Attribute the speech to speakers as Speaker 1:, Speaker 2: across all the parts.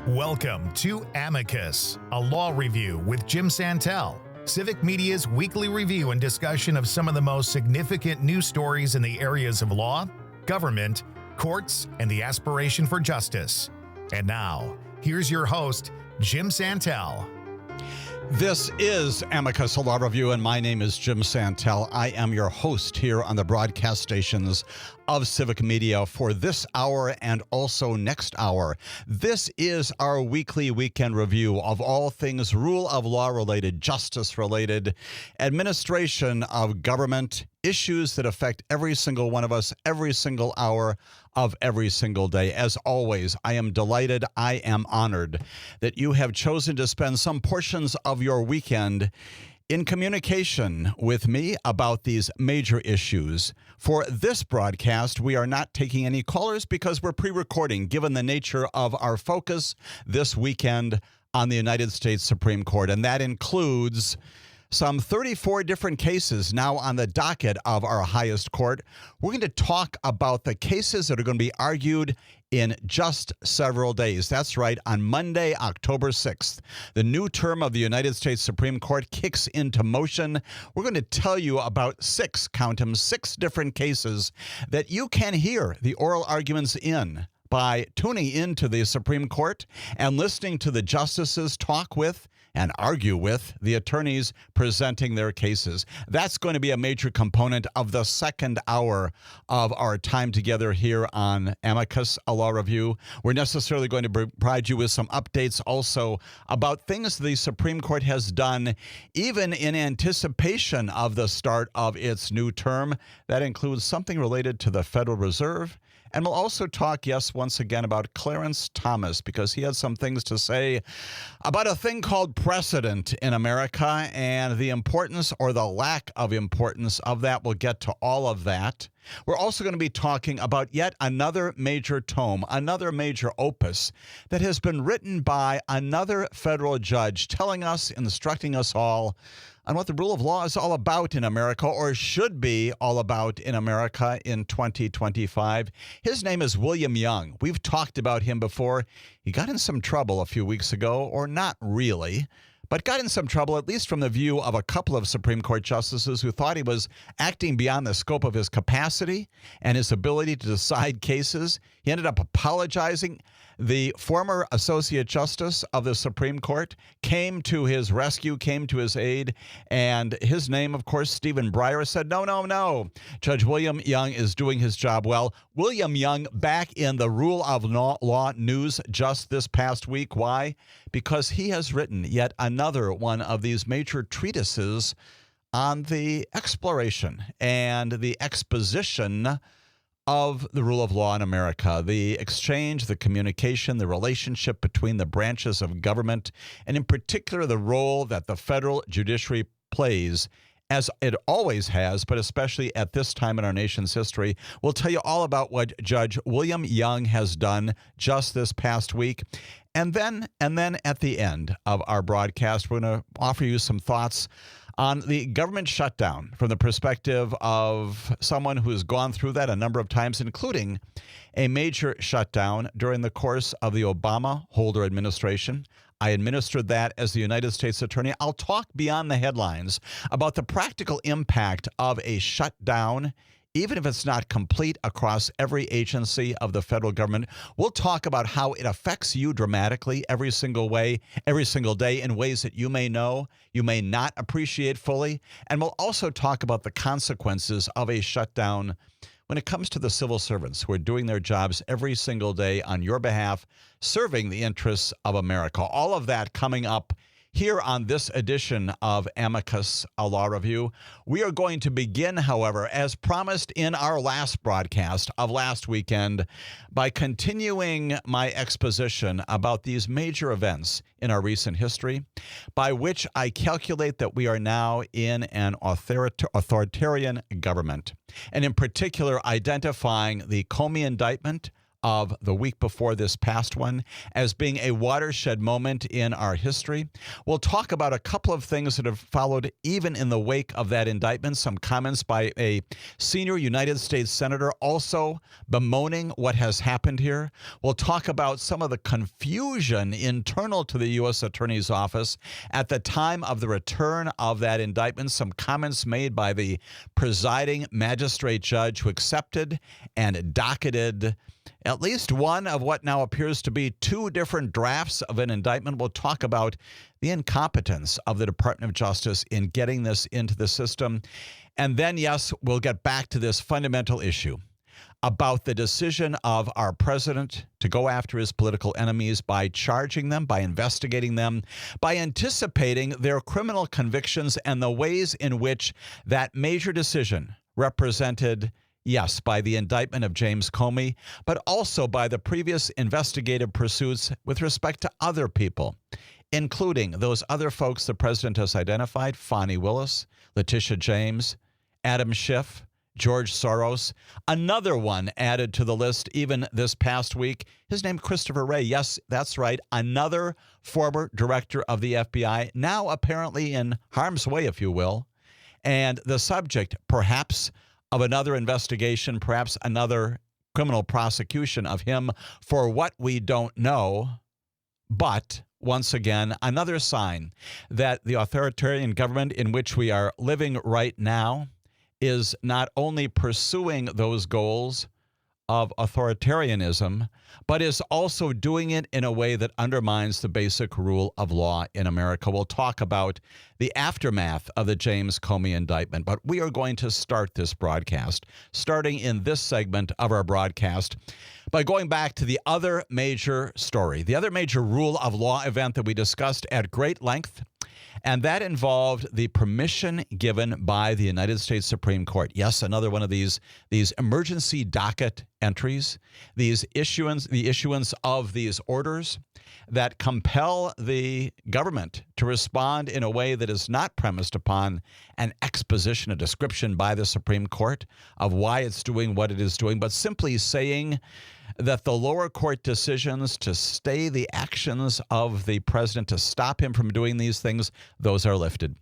Speaker 1: Welcome to Amicus, a law review with Jim Santel, Civic Media's weekly review and discussion of some of the most significant news stories in the areas of law, government, courts, and the aspiration for justice. And now, here's your host, Jim Santel.
Speaker 2: This is Amicus, a law review, and my name is Jim Santel. I am your host here on the broadcast stations of Civic Media for this hour and also next hour. This is our weekly weekend review of all things rule of law related, justice related, administration of government, issues that affect every single one of us, every single hour of every single day. As always, I am delighted, I am honored that you have chosen to spend some portions of your weekend in communication with me about these major issues. For this broadcast, we are not taking any callers because we're pre-recording, given the nature of our focus this weekend on the United States Supreme Court, and that includes some 34 different cases now on the docket of our highest court. We're going to talk about the cases that are going to be argued in just several days. That's right, on Monday, October 6th, the new term of the United States Supreme Court kicks into motion. We're going to tell you about six different cases that you can hear the oral arguments in by tuning into the Supreme Court and listening to the justices talk with and argue with the attorneys presenting their cases. That's going to be a major component of the second hour of our time together here on Amicus, a law review. We're necessarily going to provide you with some updates also about things the Supreme Court has done, even in anticipation of the start of its new term. That includes something related to the Federal Reserve. And we'll also talk, yes, once again, about Clarence Thomas, because he had some things to say about a thing called precedent in America and the importance or the lack of importance of that. We'll get to all of that. We're also going to be talking about yet another major tome, another major opus that has been written by another federal judge, telling us, instructing us all on what the rule of law is all about in America, or should be all about in America in 2025. His name is William Young. We've talked about him before. He got in some trouble a few weeks ago, or not really, but got in some trouble, at least from the view of a couple of Supreme Court justices who thought he was acting beyond the scope of his capacity and his ability to decide cases. He ended up apologizing. The former Associate Justice of the Supreme Court came to his rescue, came to his aid, and his name, of course, Stephen Breyer, said, no. Judge William Young is doing his job well. William Young back in the rule of law news just this past week. Why? Because he has written yet another one of these major treatises on the exploration and the exposition of the rule of law in America, the exchange, the communication, the relationship between the branches of government, and in particular, the role that the federal judiciary plays, as it always has, but especially at this time in our nation's history. We'll tell you all about what Judge William Young has done just this past week. And then at the end of our broadcast, we're going to offer you some thoughts on the government shutdown from the perspective of someone who has gone through that a number of times, including a major shutdown during the course of the Obama-Holder administration. I administered that as the United States Attorney. I'll talk beyond the headlines about the practical impact of a shutdown, even if it's not complete across every agency of the federal government. We'll talk about how it affects you dramatically every single day in ways that you may know, you may not appreciate fully. And we'll also talk about the consequences of a shutdown when it comes to the civil servants who are doing their jobs every single day on your behalf, serving the interests of America. All of that coming up here on this edition of Amicus, a law review. We are going to begin, however, as promised in our last broadcast of last weekend, by continuing my exposition about these major events in our recent history, by which I calculate that we are now in an authoritarian government, and in particular identifying the Comey indictment of the week before this past one as being a watershed moment in our history. We'll talk about a couple of things that have followed even in the wake of that indictment, some comments by a senior United States senator also bemoaning what has happened here. We'll talk about some of the confusion internal to the U.S. Attorney's Office at the time of the return of that indictment, some comments made by the presiding magistrate judge who accepted and docketed at least one of what now appears to be two different drafts of an indictment. We'll talk about the incompetence of the Department of Justice in getting this into the system. And then, yes, we'll get back to this fundamental issue about the decision of our president to go after his political enemies by charging them, by investigating them, by anticipating their criminal convictions and the ways in which that major decision represented, yes, by the indictment of James Comey, but also by the previous investigative pursuits with respect to other people, including those other folks the president has identified: Fani Willis, Letitia James, Adam Schiff, George Soros. Another one added to the list even this past week, his name Christopher Wray. Yes, that's right. Another former director of the FBI, now apparently in harm's way, if you will, and the subject perhaps of another investigation, perhaps another criminal prosecution of him for what we don't know. But once again, another sign that the authoritarian government in which we are living right now is not only pursuing those goals of authoritarianism, but is also doing it in a way that undermines the basic rule of law in America. We'll talk about the aftermath of the James Comey indictment, but we are going to start this broadcast, starting in this segment of our broadcast, by going back to the other major story, the other major rule of law event that we discussed at great length. And that involved the permission given by the United States Supreme Court. Yes, another one of these emergency docket entries, the issuance of these orders that compel the government to respond in a way that is not premised upon an exposition, a description by the Supreme Court of why it's doing what it is doing, but simply saying that the lower court decisions to stay the actions of the president, to stop him from doing these things, those are lifted.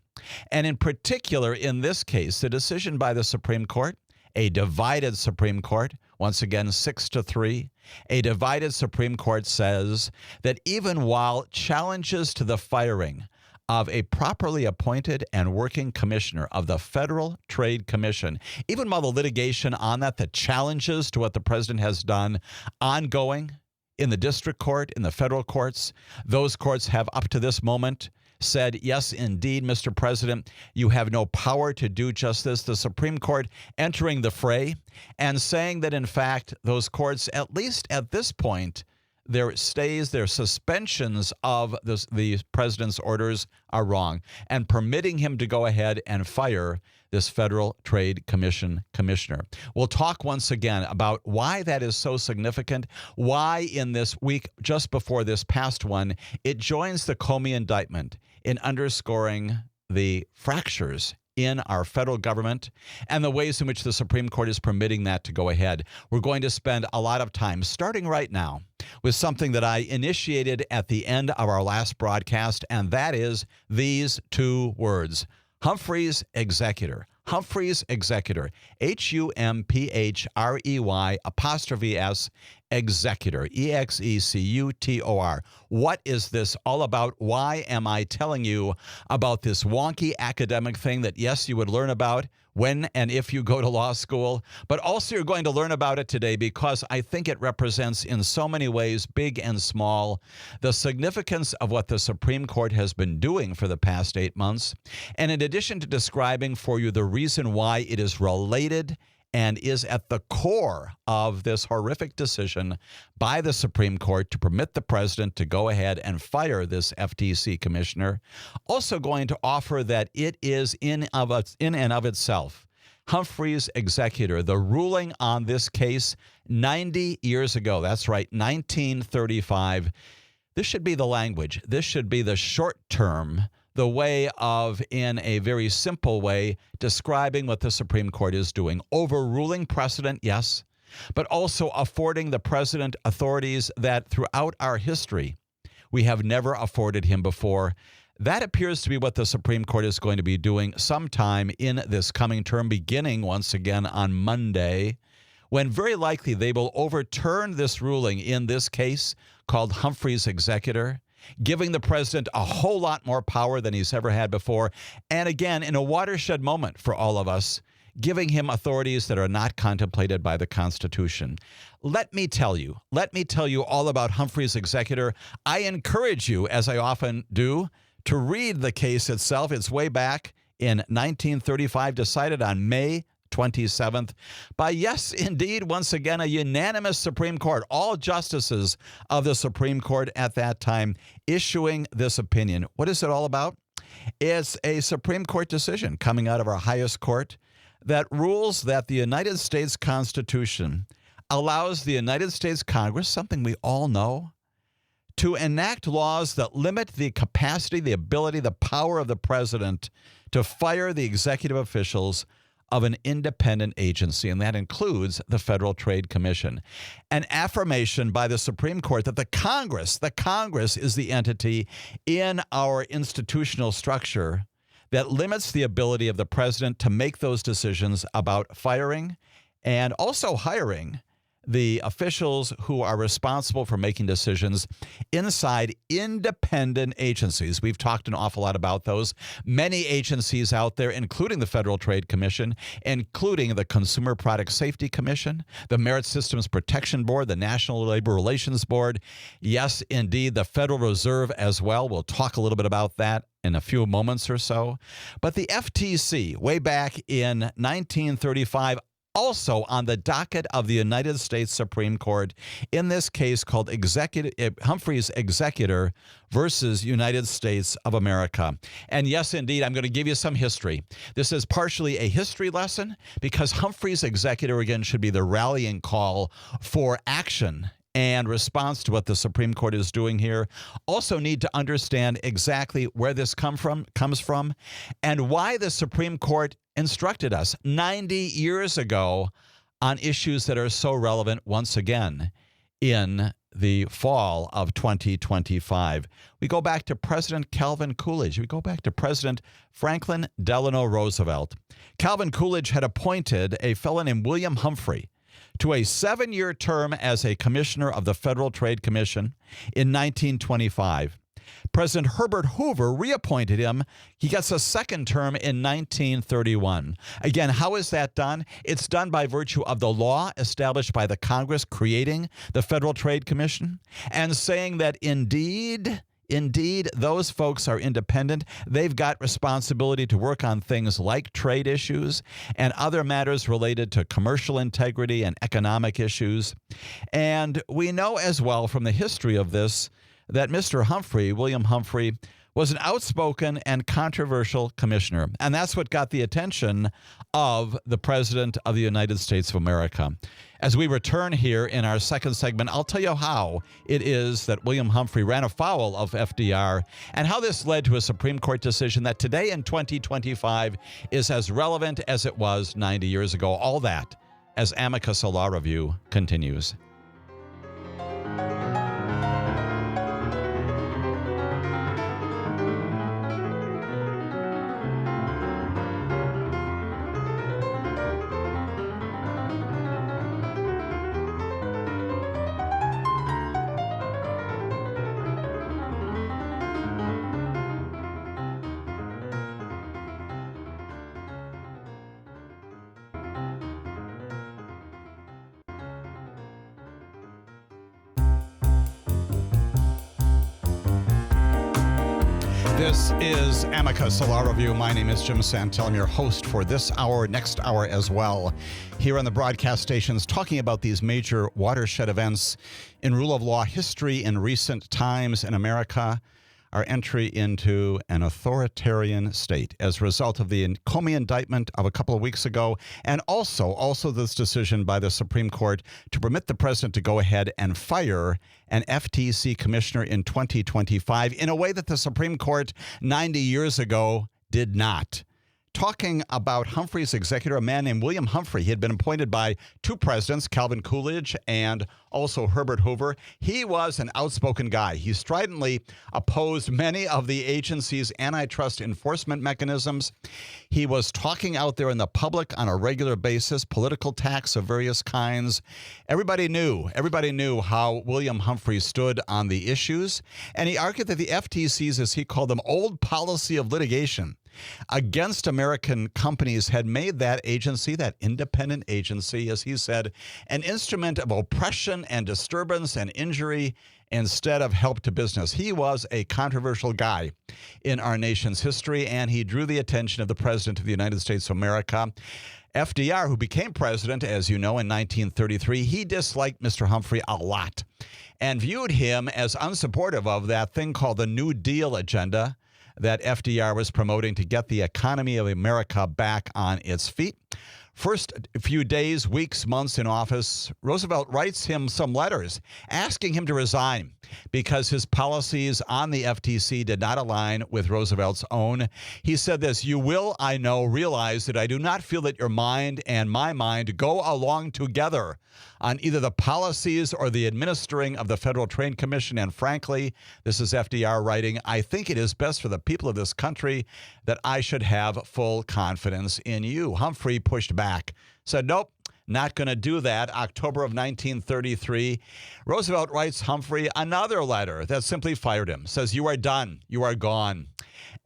Speaker 2: And in particular, in this case, the decision by the Supreme Court, a divided Supreme Court, once again 6-3, a divided Supreme Court says that even while challenges to the firing of a properly appointed and working commissioner of the Federal Trade Commission, even while the litigation on that, the challenges to what the president has done, ongoing in the district court, in the federal courts, those courts have up to this moment said, yes, indeed, Mr. President, you have no power to do just this. The Supreme Court entering the fray and saying that, in fact, those courts, at least at this point, their stays, their suspensions of the president's orders are wrong, and permitting him to go ahead and fire this Federal Trade Commission commissioner. We'll talk once again about why that is so significant, why in this week, just before this past one, it joins the Comey indictment in underscoring the fractures in our federal government and the ways in which the Supreme Court is permitting that to go ahead. We're going to spend a lot of time, starting right now, with something that I initiated at the end of our last broadcast, and that is these two words: Humphrey's Executor. Humphrey's Executor. Humphrey''S Executor. Executor. What is this all about? Why am I telling you about this wonky academic thing that, yes, you would learn about when and if you go to law school, but also you're going to learn about it today because I think it represents in so many ways, big and small, the significance of what the Supreme Court has been doing for the past 8 months. And in addition to describing for you the reason why it is related and is at the core of this horrific decision by the Supreme Court to permit the president to go ahead and fire this FTC commissioner, also going to offer that it is in and of itself, Humphrey's Executor, the ruling on this case 90 years ago. That's right, 1935. This should be the language. This should be the short term, the way of, in a very simple way, describing what the Supreme Court is doing. Overruling precedent, yes, but also affording the president authorities that throughout our history we have never afforded him before. That appears to be what the Supreme Court is going to be doing sometime in this coming term, beginning once again on Monday, when very likely they will overturn this ruling in this case called Humphrey's Executor, giving the president a whole lot more power than he's ever had before. And again, in a watershed moment for all of us, giving him authorities that are not contemplated by the Constitution. Let me tell you all about Humphrey's Executor. I encourage you, as I often do, to read the case itself. It's way back in 1935, decided on May 27th by, yes, indeed, once again, a unanimous Supreme Court. All justices of the Supreme Court at that time issuing this opinion. What is it all about? It's a Supreme Court decision coming out of our highest court that rules that the United States Constitution allows the United States Congress, something we all know, to enact laws that limit the capacity, the ability, the power of the president to fire the executive officials of an independent agency, and that includes the Federal Trade Commission. An affirmation by the Supreme Court that the Congress is the entity in our institutional structure that limits the ability of the president to make those decisions about firing and also hiring the officials who are responsible for making decisions inside independent agencies. We've talked an awful lot about those. Many agencies out there, including the Federal Trade Commission, including the Consumer Product Safety Commission, the Merit Systems Protection Board, the National Labor Relations Board. Yes, indeed, the Federal Reserve as well. We'll talk a little bit about that in a few moments or so. But the FTC, way back in 1935, also on the docket of the United States Supreme Court in this case called Humphrey's Executor versus United States of America. And yes, indeed, I'm going to give you some history. This is partially a history lesson because Humphrey's Executor, again, should be the rallying call for action and response to what the Supreme Court is doing here. Also need to understand exactly where this comes from and why the Supreme Court instructed us 90 years ago on issues that are so relevant once again in the fall of 2025. We go back to President Calvin Coolidge. We go back to President Franklin Delano Roosevelt. Calvin Coolidge had appointed a fellow named William Humphrey to a 7-year term as a commissioner of the Federal Trade Commission in 1925. President Herbert Hoover reappointed him. He gets a second term in 1931. Again, how is that done? It's done by virtue of the law established by the Congress creating the Federal Trade Commission and saying that indeed, those folks are independent. They've got responsibility to work on things like trade issues and other matters related to commercial integrity and economic issues. And we know as well from the history of this that Mr. Humphrey, William Humphrey, was an outspoken and controversial commissioner. And that's what got the attention of the President of the United States of America. As we return here in our second segment, I'll tell you how it is that William Humphrey ran afoul of FDR and how this led to a Supreme Court decision that today in 2025 is as relevant as it was 90 years ago. All that as Amicus, a Law Review, continues. This is Amicus, a Law Review. My name is Jim Santel. I'm your host for this hour, next hour as well, here on the broadcast stations, talking about these major watershed events in rule of law history in recent times in America, our entry into an authoritarian state as a result of the Comey indictment of a couple of weeks ago, and also this decision by the Supreme Court to permit the president to go ahead and fire an FTC commissioner in 2025 in a way that the Supreme Court 90 years ago did not. talking about Humphrey's executor, a man named William Humphrey. He had been appointed by two presidents, Calvin Coolidge and also Herbert Hoover. He was an outspoken guy. He stridently opposed many of the agency's antitrust enforcement mechanisms. He was talking out there in the public on a regular basis, political attacks of various kinds. Everybody knew how William Humphrey stood on the issues, and he argued that the FTC's, as he called them, old policy of litigation against American companies had made that agency, that independent agency, as he said, an instrument of oppression and disturbance and injury instead of help to business. He was a controversial guy in our nation's history, and he drew the attention of the President of the United States of America. FDR, who became president, as you know, in 1933, he disliked Mr. Humphrey a lot and viewed him as unsupportive of that thing called the New Deal agenda that FDR was promoting to get the economy of America back on its feet. First few days, weeks, months in office, Roosevelt writes him some letters asking him to resign because his policies on the FTC did not align with Roosevelt's own. He said this, "You will, I know, realize that I do not feel that your mind and my mind go along together on either the policies or the administering of the Federal Trade Commission. And frankly," this is FDR writing, "I think it is best for the people of this country that I should have full confidence in you." Humphrey pushed back, said, "Nope, not going to do that." October of 1933, Roosevelt writes Humphrey another letter that simply fired him, says, "You are done. You are gone."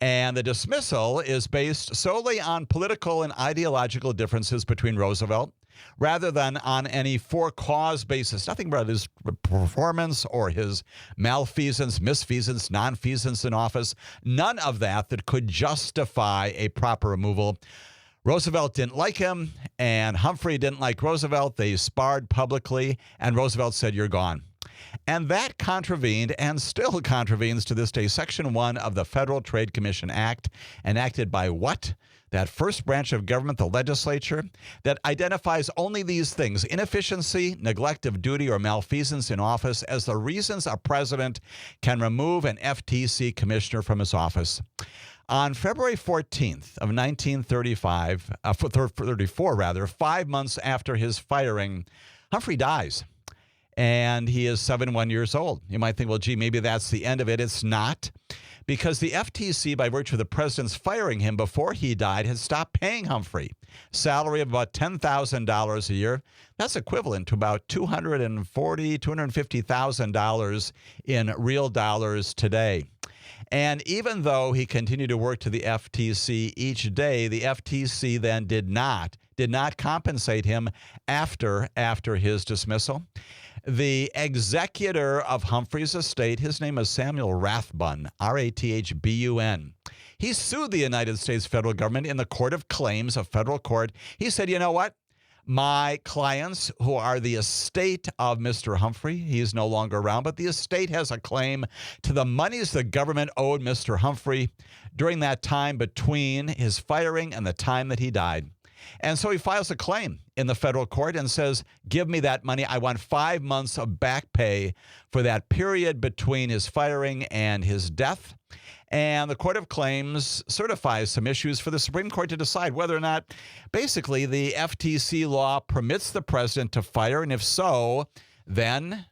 Speaker 2: And the dismissal is based solely on political and ideological differences between Roosevelt, rather than on any for-cause basis. Nothing about his performance or his malfeasance, misfeasance, nonfeasance in office. None of that could justify a proper removal. Roosevelt didn't like him, and Humphrey didn't like Roosevelt. They sparred publicly, and Roosevelt said, "You're gone." And that contravened, and still contravenes to this day, Section 1 of the Federal Trade Commission Act, enacted by what? That first branch of government, the legislature, that identifies only these things: inefficiency, neglect of duty, or malfeasance in office as the reasons a president can remove an FTC commissioner from his office. On February 14th of 1934, 5 months after his firing, Humphrey dies. And he is 71 years old. You might think, well, gee, maybe that's the end of it. It's not, because the FTC, by virtue of the president's firing him before he died, had stopped paying Humphrey salary of about $10,000 a year. That's equivalent to about $240,000, $250,000 in real dollars today. And even though he continued to work to the FTC each day, the FTC then did not compensate him after his dismissal. The executor of Humphrey's estate, his name is Samuel Rathbun, Rathbun. He sued the United States federal government in the Court of Claims, a federal court. He said, "You know what? My clients, who are the estate of Mr. Humphrey," he is no longer around, but the estate has a claim to the monies the government owed Mr. Humphrey during that time between his firing and the time that he died. And so he files a claim in the federal court and says, "Give me that money. I want 5 months of back pay for that period between his firing and his death." And the Court of Claims certifies some issues for the Supreme Court to decide whether or not, basically, the FTC law permits the president to fire, and if so, then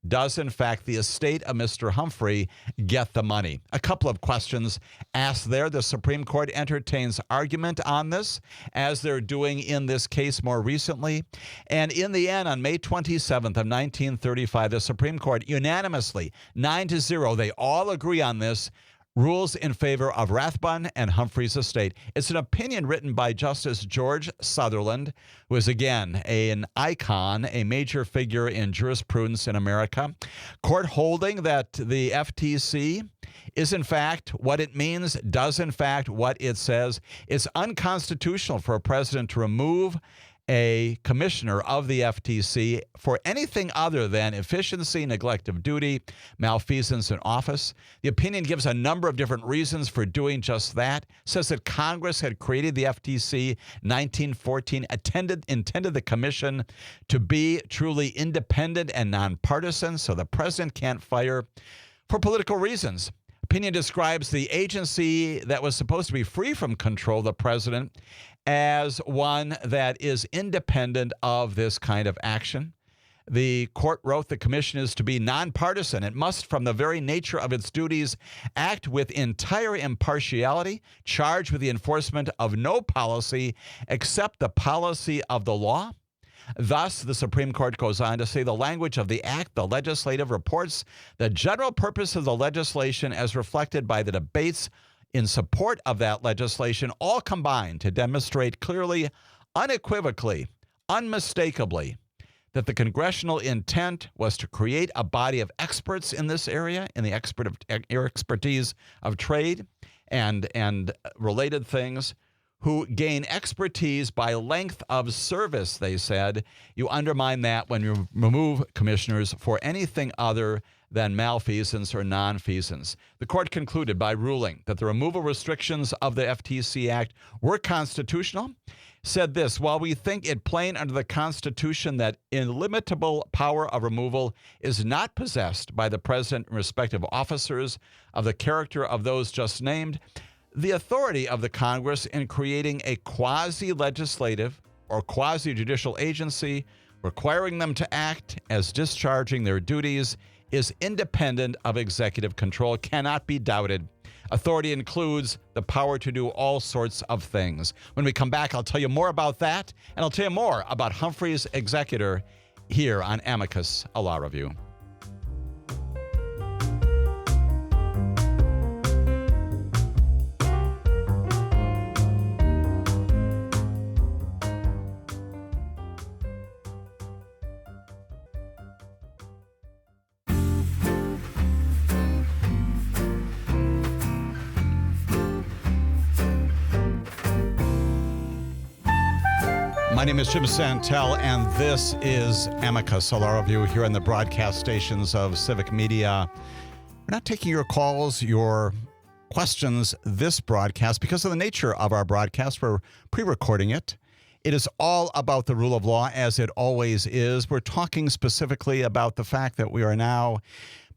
Speaker 2: does, in fact, the estate of Mr. Humphrey get the money? A couple of questions asked there. The Supreme Court entertains argument on this, as they're doing in this case more recently. And in the end, on May 27th of 1935, the Supreme Court unanimously, 9-0, they all agree on this, rules in favor of Rathbun and Humphrey's estate. It's an opinion written by Justice George Sutherland, who is, again, an icon, a major figure in jurisprudence in America. Court holding that the FTC is, in fact, what it means, does, in fact, what it says. It's unconstitutional for a president to remove a commissioner of the FTC for anything other than efficiency, neglect of duty, malfeasance in office. The opinion gives a number of different reasons for doing just that. Says that Congress had created the FTC 1914, intended the commission to be truly independent and nonpartisan, so the president can't fire for political reasons. opinion describes the agency that was supposed to be free from control of the president as one that is independent of this kind of action. The court wrote the commission is to be nonpartisan. It must, from the very nature of its duties, act with entire impartiality, charged with the enforcement of no policy except the policy of the law. Thus, the Supreme Court goes on to say the language of the act, the legislative reports, the general purpose of the legislation as reflected by the debates in support of that legislation, all combine to demonstrate clearly, unequivocally, unmistakably, that the congressional intent was to create a body of experts in this area, in the expertise of trade and related things, who gain expertise by length of service, they said. You undermine that when you remove commissioners for anything other than malfeasance or nonfeasance. The court concluded by ruling that the removal restrictions of the FTC Act were constitutional, said this: while we think it plain under the Constitution that illimitable power of removal is not possessed by the president and respective officers of the character of those just named, the authority of the Congress in creating a quasi-legislative or quasi-judicial agency requiring them to act as discharging their duties is independent of executive control, cannot be doubted. Authority includes the power to do all sorts of things. When we come back, I'll tell you more about that, and I'll tell you more about Humphrey's Executor here on Amicus, a Law Review. My name is Jim Santel, and this is Amicus, a Law Review here on the broadcast stations of Civic Media. We're not taking your calls, your questions this broadcast because of the nature of our broadcast. We're pre-recording it. It is all about the rule of law, as it always is. We're talking specifically about the fact that we are now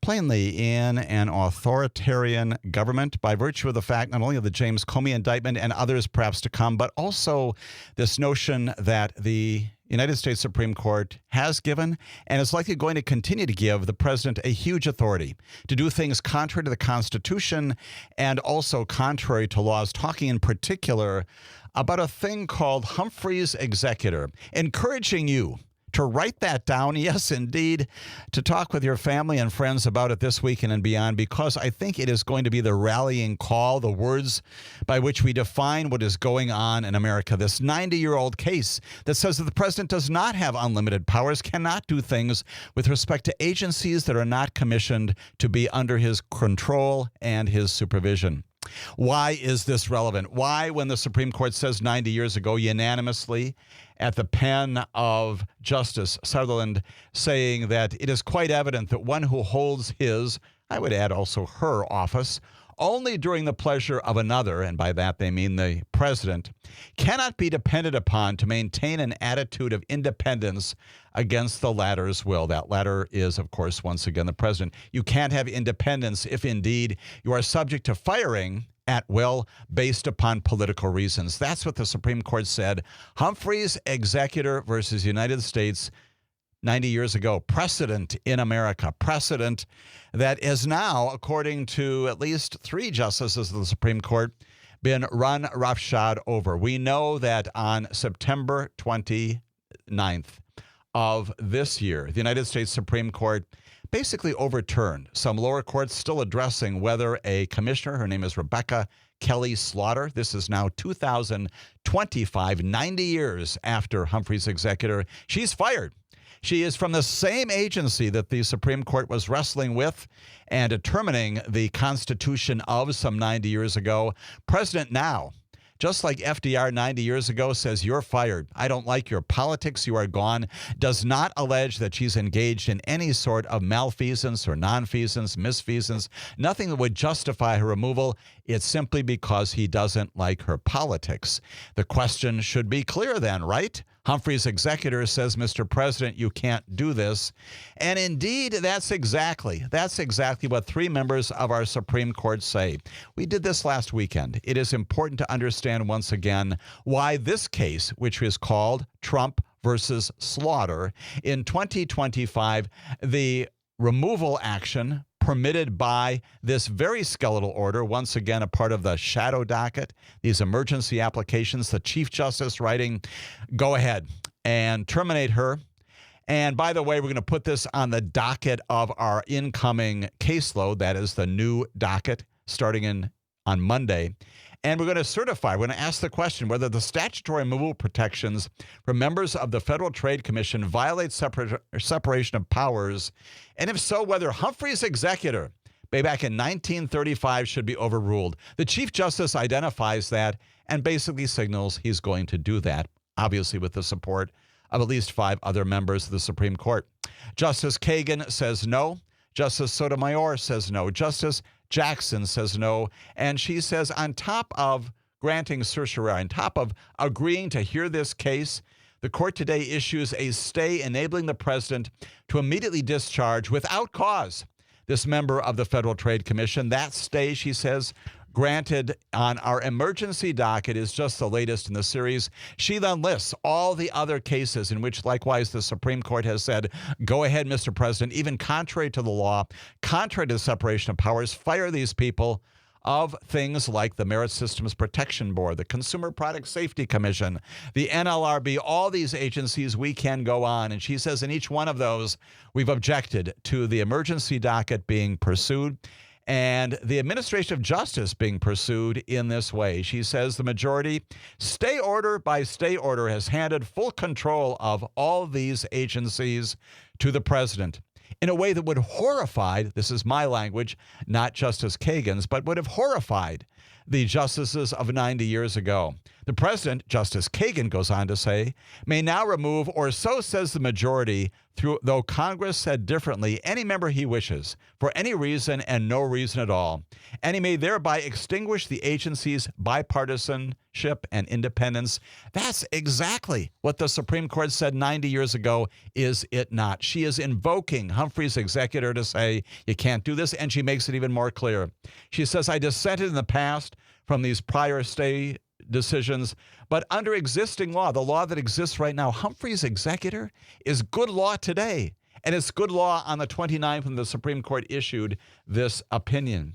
Speaker 2: plainly in an authoritarian government by virtue of the fact not only of the James Comey indictment and others perhaps to come, but also this notion that the United States Supreme Court has given and is likely going to continue to give the president a huge authority to do things contrary to the Constitution and also contrary to laws, talking in particular about a thing called Humphrey's Executor, encouraging you to write that down, yes, indeed, to talk with your family and friends about it this weekend and beyond, because I think it is going to be the rallying call, the words by which we define what is going on in America. This 90-year-old case that says that the president does not have unlimited powers, cannot do things with respect to agencies that are not commissioned to be under his control and his supervision. Why is this relevant? Why, when the Supreme Court says 90 years ago unanimously at the pen of Justice Sutherland saying that it is quite evident that one who holds his, I would add also her office, only during the pleasure of another, and by that they mean the president, cannot be depended upon to maintain an attitude of independence against the latter's will. That latter is, of course, once again, the president. You can't have independence if indeed you are subject to firing at will based upon political reasons. That's what the Supreme Court said. Humphrey's Executor versus United States 90 years ago. Precedent in America. Precedent that is now, according to at least 3 justices of the Supreme Court, been run roughshod over. We know that on September 29th of this year, the United States Supreme Court basically overturned some lower courts still addressing whether a commissioner, her name is Rebecca Kelly Slaughter, this is now 2025, 90 years after Humphrey's Executor, she's fired. She is from the same agency that the Supreme Court was wrestling with and determining the Constitution of some 90 years ago. President now, just like FDR 90 years ago, says, you're fired. I don't like your politics. You are gone. Does not allege that she's engaged in any sort of malfeasance or nonfeasance, misfeasance, nothing that would justify her removal. It's simply because he doesn't like her politics. The question should be clear then, right? Humphrey's executor says, Mr. President, you can't do this. And indeed, that's exactly what three members of our Supreme Court say. We did this last weekend. It is important to understand once again why this case, which is called Trump versus Slaughter, in 2025, the removal action permitted by this very skeletal order, once again a part of the shadow docket, these emergency applications, the Chief Justice writing, go ahead and terminate her. And by the way, we're going to put this on the docket of our incoming caseload. That is the new docket starting on Monday. And we're going to certify, we're going to ask the question whether the statutory removal protections for members of the Federal Trade Commission violate separation of powers, and if so, whether Humphrey's executor, back in 1935, should be overruled. The Chief Justice identifies that and basically signals he's going to do that, obviously with the support of at least 5 other members of the Supreme Court. Justice Kagan says no. Justice Sotomayor says no. Justice Jackson says no. And she says on top of granting certiorari, on top of agreeing to hear this case, the court today issues a stay enabling the president to immediately discharge without cause this member of the Federal Trade Commission. That stay, she says, granted on our emergency docket is just the latest in the series. She then lists all the other cases in which, likewise, the Supreme Court has said, go ahead, Mr. President, even contrary to the law, contrary to the separation of powers, fire these people of things like the Merit Systems Protection Board, the Consumer Product Safety Commission, the NLRB, all these agencies, we can go on. And she says in each one of those, we've objected to the emergency docket being pursued and the administration of justice being pursued in this way. She says the majority, stay order by stay order, has handed full control of all these agencies to the president in a way that would have horrified, this is my language, not Justice Kagan's, but would have horrified the justices of 90 years ago. The president, Justice Kagan goes on to say, may now remove, or so says the majority, though Congress said differently, any member he wishes, for any reason and no reason at all. And he may thereby extinguish the agency's bipartisanship and independence. That's exactly what the Supreme Court said 90 years ago, is it not? She is invoking Humphrey's executor to say, you can't do this, and she makes it even more clear. She says, I dissented in the past from these prior stay decisions, but under existing law, the law that exists right now, Humphrey's executor is good law today. And it's good law on the 29th when the Supreme Court issued this opinion.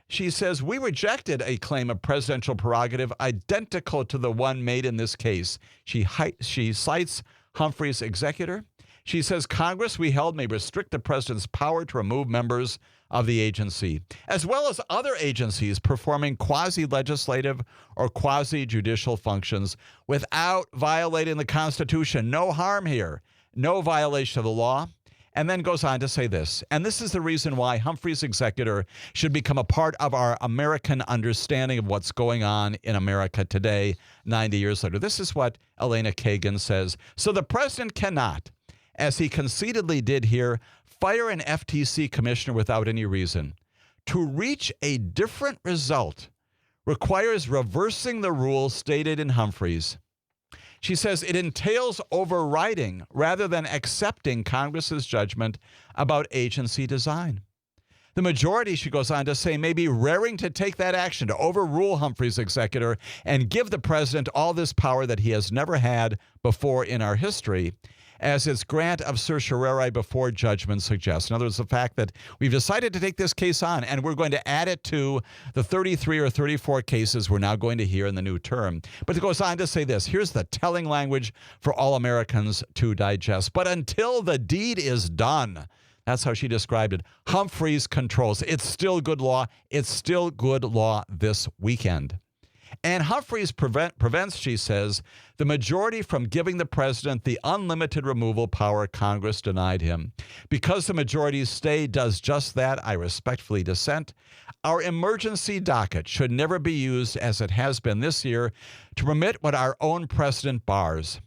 Speaker 2: She says, we rejected a claim of presidential prerogative identical to the one made in this case. She cites Humphrey's executor. She says, Congress, we held, may restrict the president's power to remove members of the agency, as well as other agencies performing quasi-legislative or quasi-judicial functions without violating the Constitution. No harm here, no violation of the law. And then goes on to say this, and this is the reason why Humphrey's executor should become a part of our American understanding of what's going on in America today, 90 years later. This is what Elena Kagan says. So the president cannot, as he conceitedly did here, fire an FTC commissioner without any reason. To reach a different result requires reversing the rules stated in Humphrey's. She says it entails overriding rather than accepting Congress's judgment about agency design. The majority, she goes on to say, may be raring to take that action to overrule Humphrey's executor and give the president all this power that he has never had before in our history, as its grant of certiorari before judgment suggests. In other words, the fact that we've decided to take this case on and we're going to add it to the 33 or 34 cases we're now going to hear in the new term. But it goes on to say this. Here's the telling language for all Americans to digest. But until the deed is done, that's how she described it, Humphrey's controls. It's still good law. It's still good law this weekend. And Humphrey's prevents, she says, the majority from giving the president the unlimited removal power Congress denied him. Because the majority's stay does just that, I respectfully dissent. Our emergency docket should never be used, as it has been this year, to permit what our own precedent bars.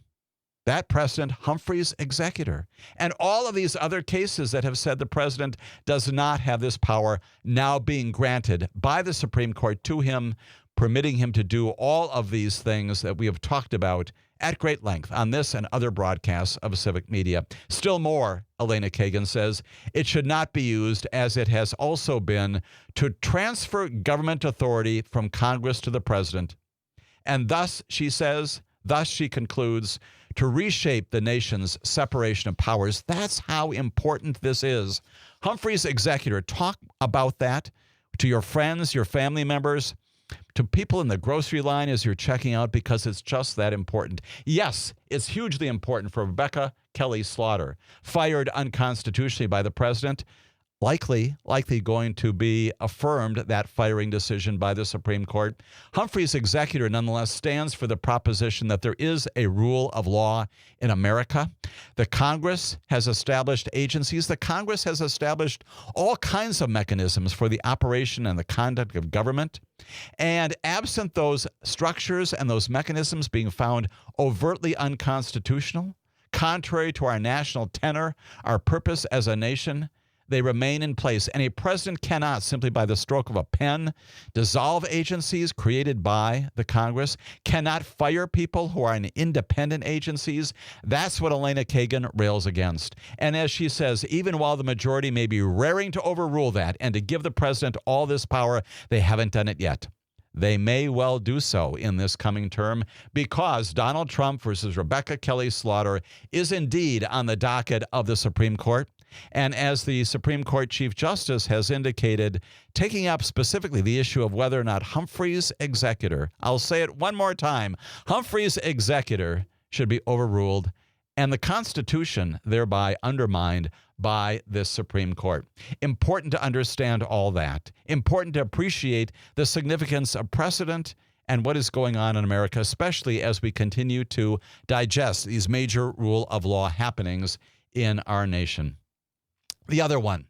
Speaker 2: That precedent, Humphrey's executor. And all of these other cases that have said the president does not have this power now being granted by the Supreme Court to him, permitting him to do all of these things that we have talked about at great length on this and other broadcasts of Civic Media. Still more, Elena Kagan says, it should not be used, as it has also been, to transfer government authority from Congress to the president. And thus, she says, she concludes, to reshape the nation's separation of powers. That's how important this is. Humphrey's executor, talk about that to your friends, your family members, to people in the grocery line as you're checking out, because it's just that important. Yes, it's hugely important for Rebecca Kelly Slaughter, fired unconstitutionally by the president, likely going to be affirmed, that firing decision, by the Supreme Court. Humphrey's executor nonetheless stands for the proposition that there is a rule of law in America. The Congress has established agencies. The Congress has established all kinds of mechanisms for the operation and the conduct of government. And absent those structures and those mechanisms being found overtly unconstitutional, contrary to our national tenor, our purpose as a nation, they remain in place. And a president cannot, simply by the stroke of a pen, dissolve agencies created by the Congress, cannot fire people who are in independent agencies. That's what Elena Kagan rails against. And as she says, even while the majority may be raring to overrule that and to give the president all this power, they haven't done it yet. They may well do so in this coming term, because Donald Trump versus Rebecca Kelly Slaughter is indeed on the docket of the Supreme Court. And as the Supreme Court Chief Justice has indicated, taking up specifically the issue of whether or not Humphrey's executor, I'll say it one more time, Humphrey's executor should be overruled, and the Constitution thereby undermined by this Supreme Court. Important to understand all that. Important to appreciate the significance of precedent and what is going on in America, especially as we continue to digest these major rule of law happenings in our nation. The other one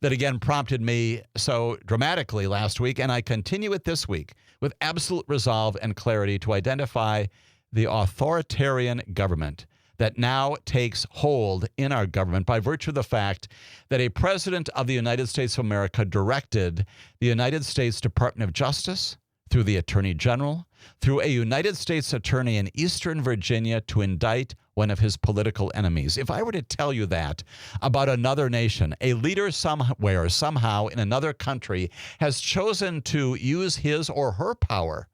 Speaker 2: that again prompted me so dramatically last week, and I continue it this week with absolute resolve and clarity, to identify the authoritarian government that now takes hold in our government by virtue of the fact that a president of the United States of America directed the United States Department of Justice, through the Attorney General, through a United States attorney in Eastern Virginia, to indict one of his political enemies. If I were to tell you that about another nation, a leader somewhere, somehow in another country has chosen to use his or her power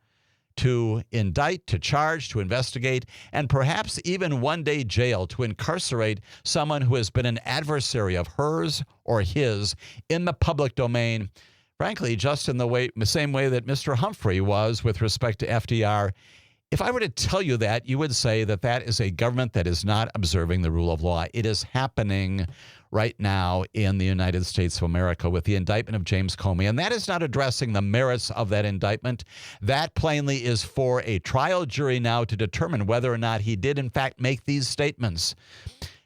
Speaker 2: to indict, to charge, to investigate, and perhaps even one day jail, to incarcerate someone who has been an adversary of hers or his in the public domain, frankly, just in the same way that Mr. Humphrey was with respect to FDR. If I were to tell you that, you would say that that is a government that is not observing the rule of law. It is happening right now in the United States of America with the indictment of James Comey. And that is not addressing the merits of that indictment. That plainly is for a trial jury now to determine whether or not he did, in fact, make these statements.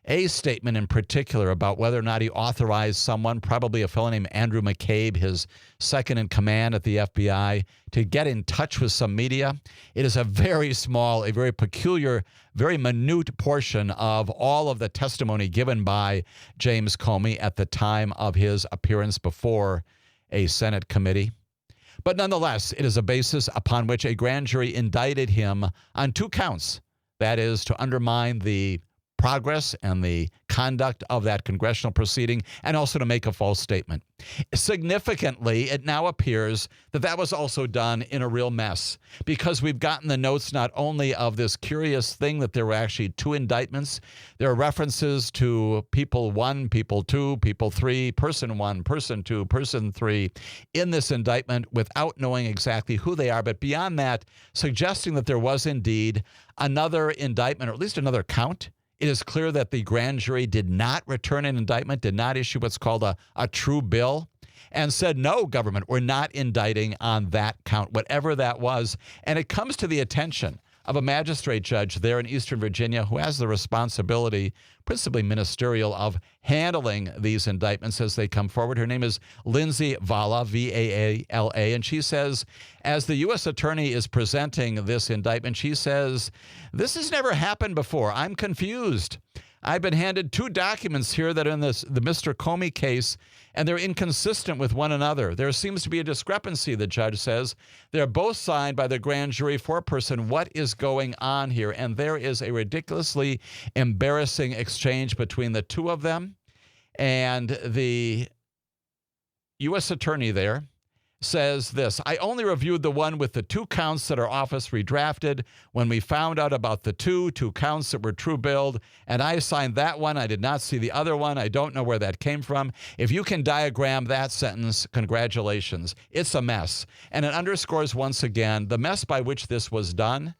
Speaker 2: A statement in particular about whether or not he authorized someone, probably a fellow named Andrew McCabe, his second in command at the FBI, to get in touch with some media. It is a very small, a very peculiar, very minute portion of all of the testimony given by James Comey at the time of his appearance before a Senate committee. But nonetheless, it is a basis upon which a grand jury indicted him on 2 counts. That is, to undermine the progress and the conduct of that congressional proceeding, and also to make a false statement. Significantly, it now appears that that was also done in a real mess, because we've gotten the notes not only of this curious thing that there were actually 2 indictments, there are references to people 1, people 2, people 3, person 1, person 2, person 3 in this indictment without knowing exactly who they are. But beyond that, suggesting that there was indeed another indictment, or at least another count. It is clear that the grand jury did not return an indictment, did not issue what's called a true bill, and said, no, government, we're not indicting on that count, whatever that was. And it comes to the attention of a magistrate judge there in Eastern Virginia who has the responsibility, principally ministerial, of handling these indictments as they come forward. Her name is Lindsay Vala, V-A-A-L-A, and she says, as the U.S. attorney is presenting this indictment, she says, this has never happened before. I'm confused. I've been handed 2 documents here that are in the Mr. Comey case, and they're inconsistent with one another. There seems to be a discrepancy, the judge says. They're both signed by the grand jury foreperson. What is going on here? And there is a ridiculously embarrassing exchange between the two of them. And the U.S. attorney there says this: I only reviewed the one with the 2 counts that our office redrafted. When we found out about the two counts that were true billed, and I signed that one. I did not see the other one. I don't know where that came from. If you can diagram that sentence, congratulations. It's a mess. And it underscores once again the mess by which this was done.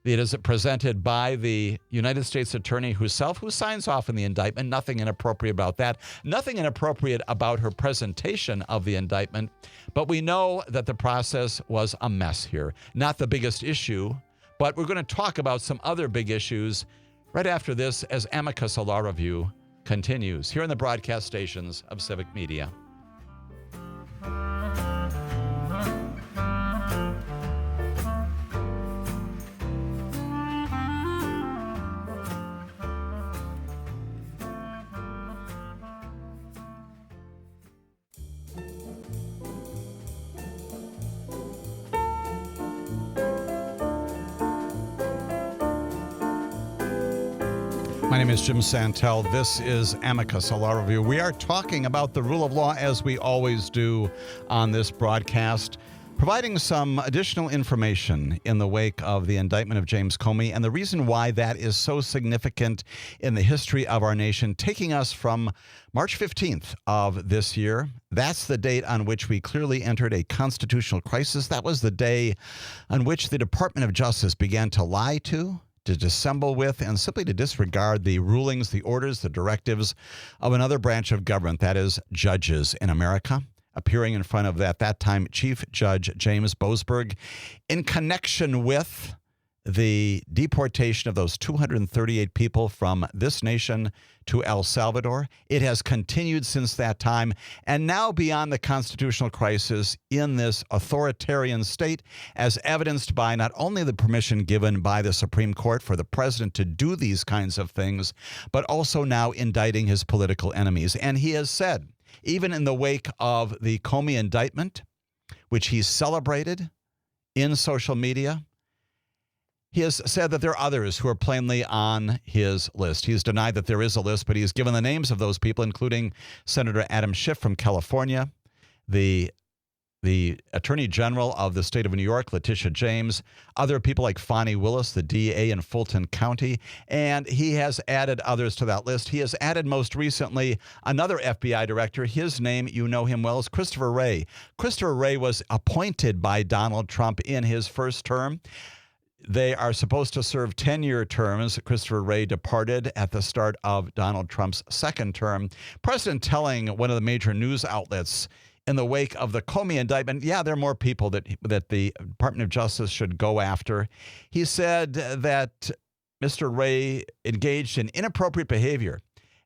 Speaker 2: It is presented by the United States attorney herself, who signs off on the indictment. Nothing inappropriate about that. Nothing inappropriate about her presentation of the indictment. But we know that the process was a mess here. Not the biggest issue, but we're going to talk about some other big issues right after this as Amicus, a Law Review, continues here in the broadcast stations of Civic Media. My name is Jim Santel. This is Amicus, a Law Review. We are talking about the rule of law, as we always do on this broadcast, providing some additional information in the wake of the indictment of James Comey and the reason why that is so significant in the history of our nation, taking us from March 15th of this year. That's the date on which we clearly entered a constitutional crisis. That was the day on which the Department of Justice began to lie to dissemble with, and simply to disregard the rulings, the orders, the directives of another branch of government, that is, judges in America. Appearing in front of that time Chief Judge James Boasberg in connection with the deportation of those 238 people from this nation to El Salvador. It has continued since that time, and now beyond the constitutional crisis in this authoritarian state, as evidenced by not only the permission given by the Supreme Court for the president to do these kinds of things, but also now indicting his political enemies. And he has said, even in the wake of the Comey indictment, which he celebrated in social media, he has said that there are others who are plainly on his list. He's denied that there is a list, but he's given the names of those people, including Senator Adam Schiff from California, the Attorney General of the state of New York, Letitia James, other people like Fani Willis, the DA in Fulton County, and he has added others to that list. He has added most recently another FBI director. His name, you know him well, is Christopher Wray. Christopher Wray was appointed by Donald Trump in his first term. They are supposed to serve 10-year terms. Christopher Wray departed at the start of Donald Trump's second term. President telling one of the major news outlets in the wake of the Comey indictment, yeah, there are more people that the Department of Justice should go after. He said that Mr. Wray engaged in inappropriate behavior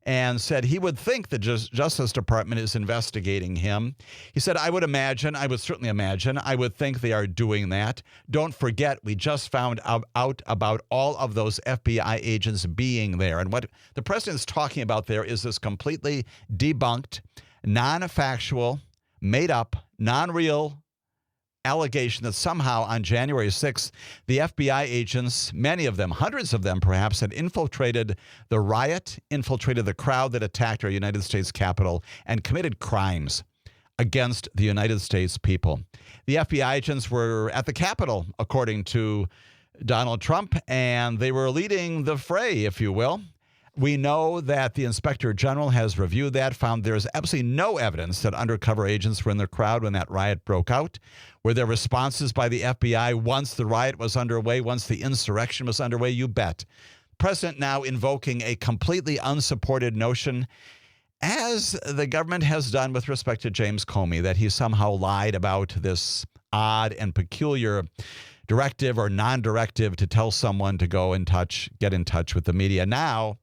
Speaker 2: and said he would think the Justice Department is investigating him. He said, I would certainly imagine, I would think they are doing that. Don't forget, we just found out about all of those FBI agents being there. And what the president's talking about there is this completely debunked, non-factual, made up, non-real allegation that somehow on January 6th, the FBI agents, many of them, hundreds of them perhaps, had infiltrated the riot, infiltrated the crowd that attacked our United States Capitol, and committed crimes against the United States people. The FBI agents were at the Capitol, according to Donald Trump, and they were leading the fray, if you will. We know that the Inspector General has reviewed that, found there's absolutely no evidence that undercover agents were in the crowd when that riot broke out. Were there responses by the FBI once the riot was underway, once the insurrection was underway? You bet. President now invoking a completely unsupported notion, as the government has done with respect to James Comey, that he somehow lied about this odd and peculiar directive or non-directive to tell someone to get in touch with the media. Now,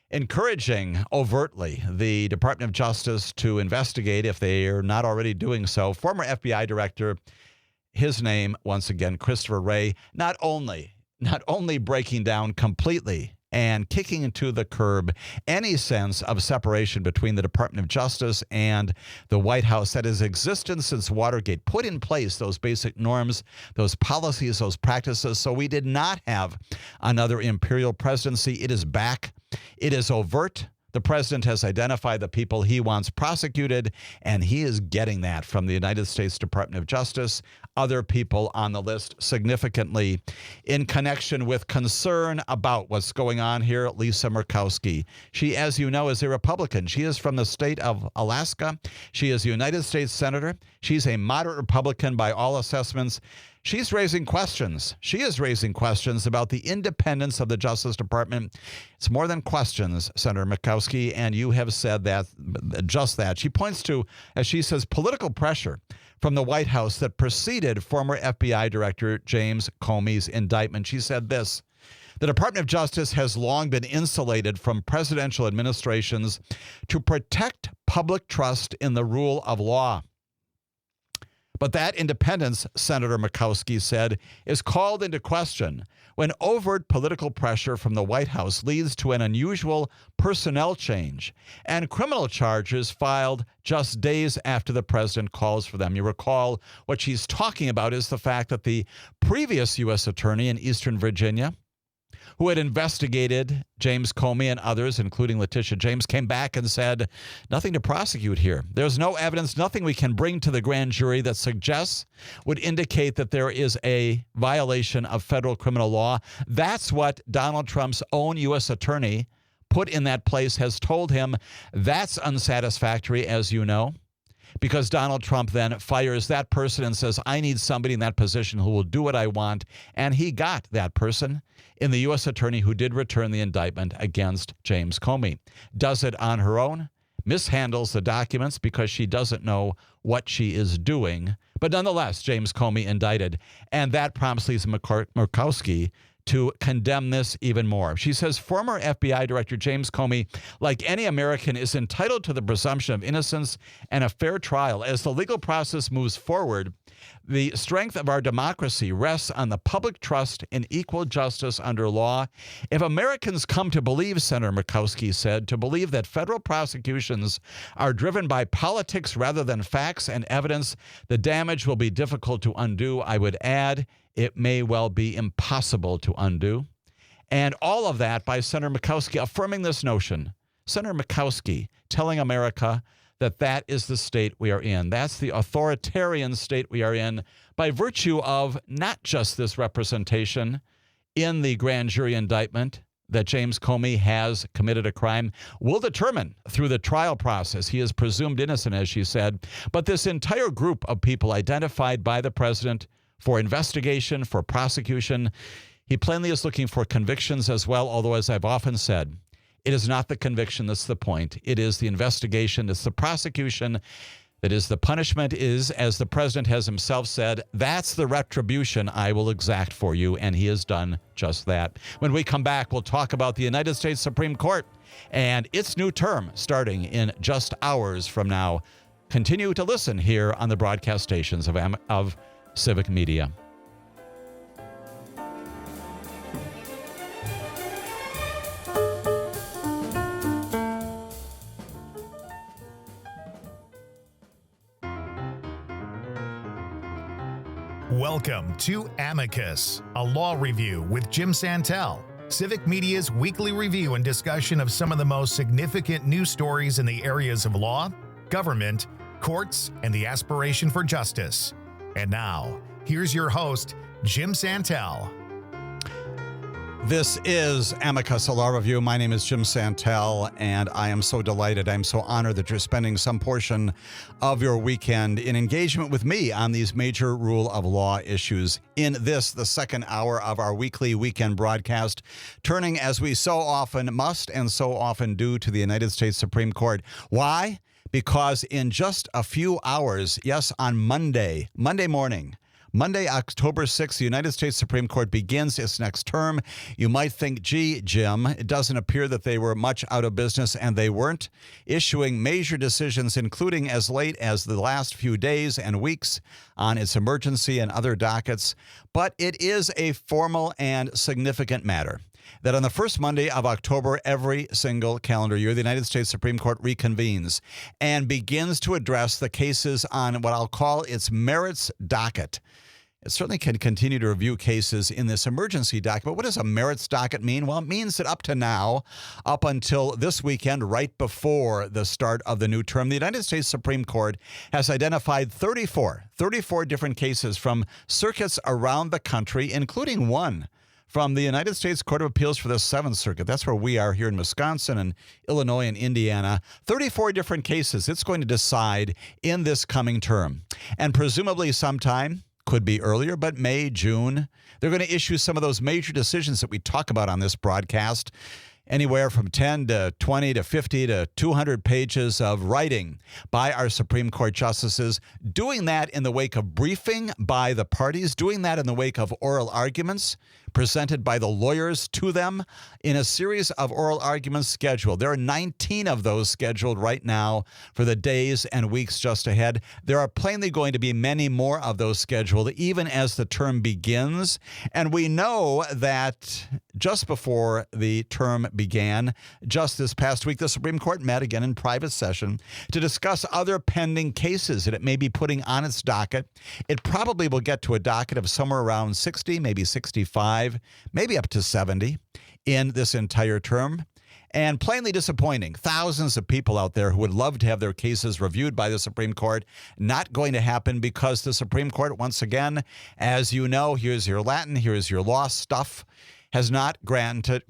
Speaker 2: encouraging overtly the Department of Justice to investigate, if they are not already doing so, former FBI director, his name, once again, Christopher Wray, not only breaking down completely and kicking into the curb any sense of separation between the Department of Justice and the White House that has existed since Watergate put in place those basic norms, those policies, those practices. So we did not have another imperial presidency. It is back. It is overt. The president has identified the people he wants prosecuted, and he is getting that from the United States Department of Justice, other people on the list significantly in connection with concern about what's going on here. Lisa Murkowski. She, as you know, is a Republican. She is from the state of Alaska. She is a United States Senator. She's a moderate Republican by all assessments. She's raising questions. She is raising questions about the independence of the Justice Department. It's more than questions, Senator Murkowski, and you have said that, just that. She points to, as she says, political pressure from the White House that preceded former FBI Director James Comey's indictment. She said this: the Department of Justice has long been insulated from presidential administrations to protect public trust in the rule of law. But that independence, Senator Murkowski said, is called into question when overt political pressure from the White House leads to an unusual personnel change and criminal charges filed just days after the president calls for them. You recall what she's talking about is the fact that the previous U.S. attorney in Eastern Virginia, who had investigated James Comey and others, including Letitia James, came back and said, nothing to prosecute here. There's no evidence, nothing we can bring to the grand jury that suggests, would indicate that there is a violation of federal criminal law. That's what Donald Trump's own U.S. attorney put in that place has told him. That's unsatisfactory, as you know, because Donald Trump then fires that person and says, I need somebody in that position who will do what I want. And he got that person in the U.S. attorney who did return the indictment against James Comey. Does it on her own, mishandles the documents because she doesn't know what she is doing. But nonetheless, James Comey indicted. And that prompts Lisa Murkowski to condemn this even more. She says former FBI Director James Comey, like any American, is entitled to the presumption of innocence and a fair trial. As the legal process moves forward, the strength of our democracy rests on the public trust in equal justice under law. If Americans come to believe, Senator Murkowski said, to believe that federal prosecutions are driven by politics rather than facts and evidence, the damage will be difficult to undo. I would add, it may well be impossible to undo. And all of that by Senator Murkowski affirming this notion. Senator Murkowski telling America that that is the state we are in. That's the authoritarian state we are in by virtue of not just this representation in the grand jury indictment that James Comey has committed a crime. We'll determine through the trial process. He is presumed innocent, as she said. But this entire group of people identified by the president for investigation, for prosecution, he plainly is looking for convictions as well, although, as I've often said, it is not the conviction that's the point. It is the investigation. It's the prosecution that is the punishment is, as the president has himself said, that's the retribution I will exact for you, and he has done just that. When we come back, we'll talk about the United States Supreme Court and its new term starting in just hours from now. Continue to listen here on the broadcast stations of Civic Media.
Speaker 1: Welcome to Amicus, a law review with Jim Santel, Civic Media's weekly review and discussion of some of the most significant news stories in the areas of law, government, courts, and the aspiration for justice. And now, here's your host, Jim Santel.
Speaker 2: This is Amicus, a law review. My name is Jim Santel, and I am so delighted. I'm so honored that you're spending some portion of your weekend in engagement with me on these major rule of law issues. In this, the second hour of our weekly weekend broadcast, turning as we so often must and so often do to the United States Supreme Court. Why? Because in just a few hours, yes, on Monday morning, Monday, October 6th, the United States Supreme Court begins its next term. You might think, gee, Jim, it doesn't appear that they were much out of business, and they weren't, issuing major decisions, including as late as the last few days and weeks on its emergency and other dockets. But it is a formal and significant matter. that on the first Monday of October every single calendar year, the United States Supreme Court reconvenes and begins to address the cases on what I'll call its merits docket. It certainly can continue to review cases in this emergency docket, but what does a merits docket mean? Well, it means that up to now, up until this weekend, right before the start of the new term, the United States Supreme Court has identified 34 different cases from circuits around the country, including one from the United States Court of Appeals for the Seventh Circuit. That's where we are here in Wisconsin and Illinois and Indiana. 34 different cases it's going to decide in this coming term. And presumably sometime, could be earlier, but May, June, they're going to issue some of those major decisions that we talk about on this broadcast. Anywhere from 10 to 20 to 50 to 200 pages of writing by our Supreme Court justices, doing that in the wake of briefing by the parties, doing that in the wake of oral arguments presented by the lawyers to them in a series of oral arguments scheduled. There are 19 of those scheduled right now for the days and weeks just ahead. There are plainly going to be many more of those scheduled even as the term begins. And we know that just before the term began, just this past week, the Supreme Court met again in private session to discuss other pending cases that it may be putting on its docket. It probably will get to a docket of somewhere around 60, maybe 65, maybe up to 70 in this entire term. And plainly disappointing. Thousands of people out there who would love to have their cases reviewed by the Supreme Court. Not going to happen because the Supreme Court, once again, as you know, here's your Latin, here's your law stuff, has not granted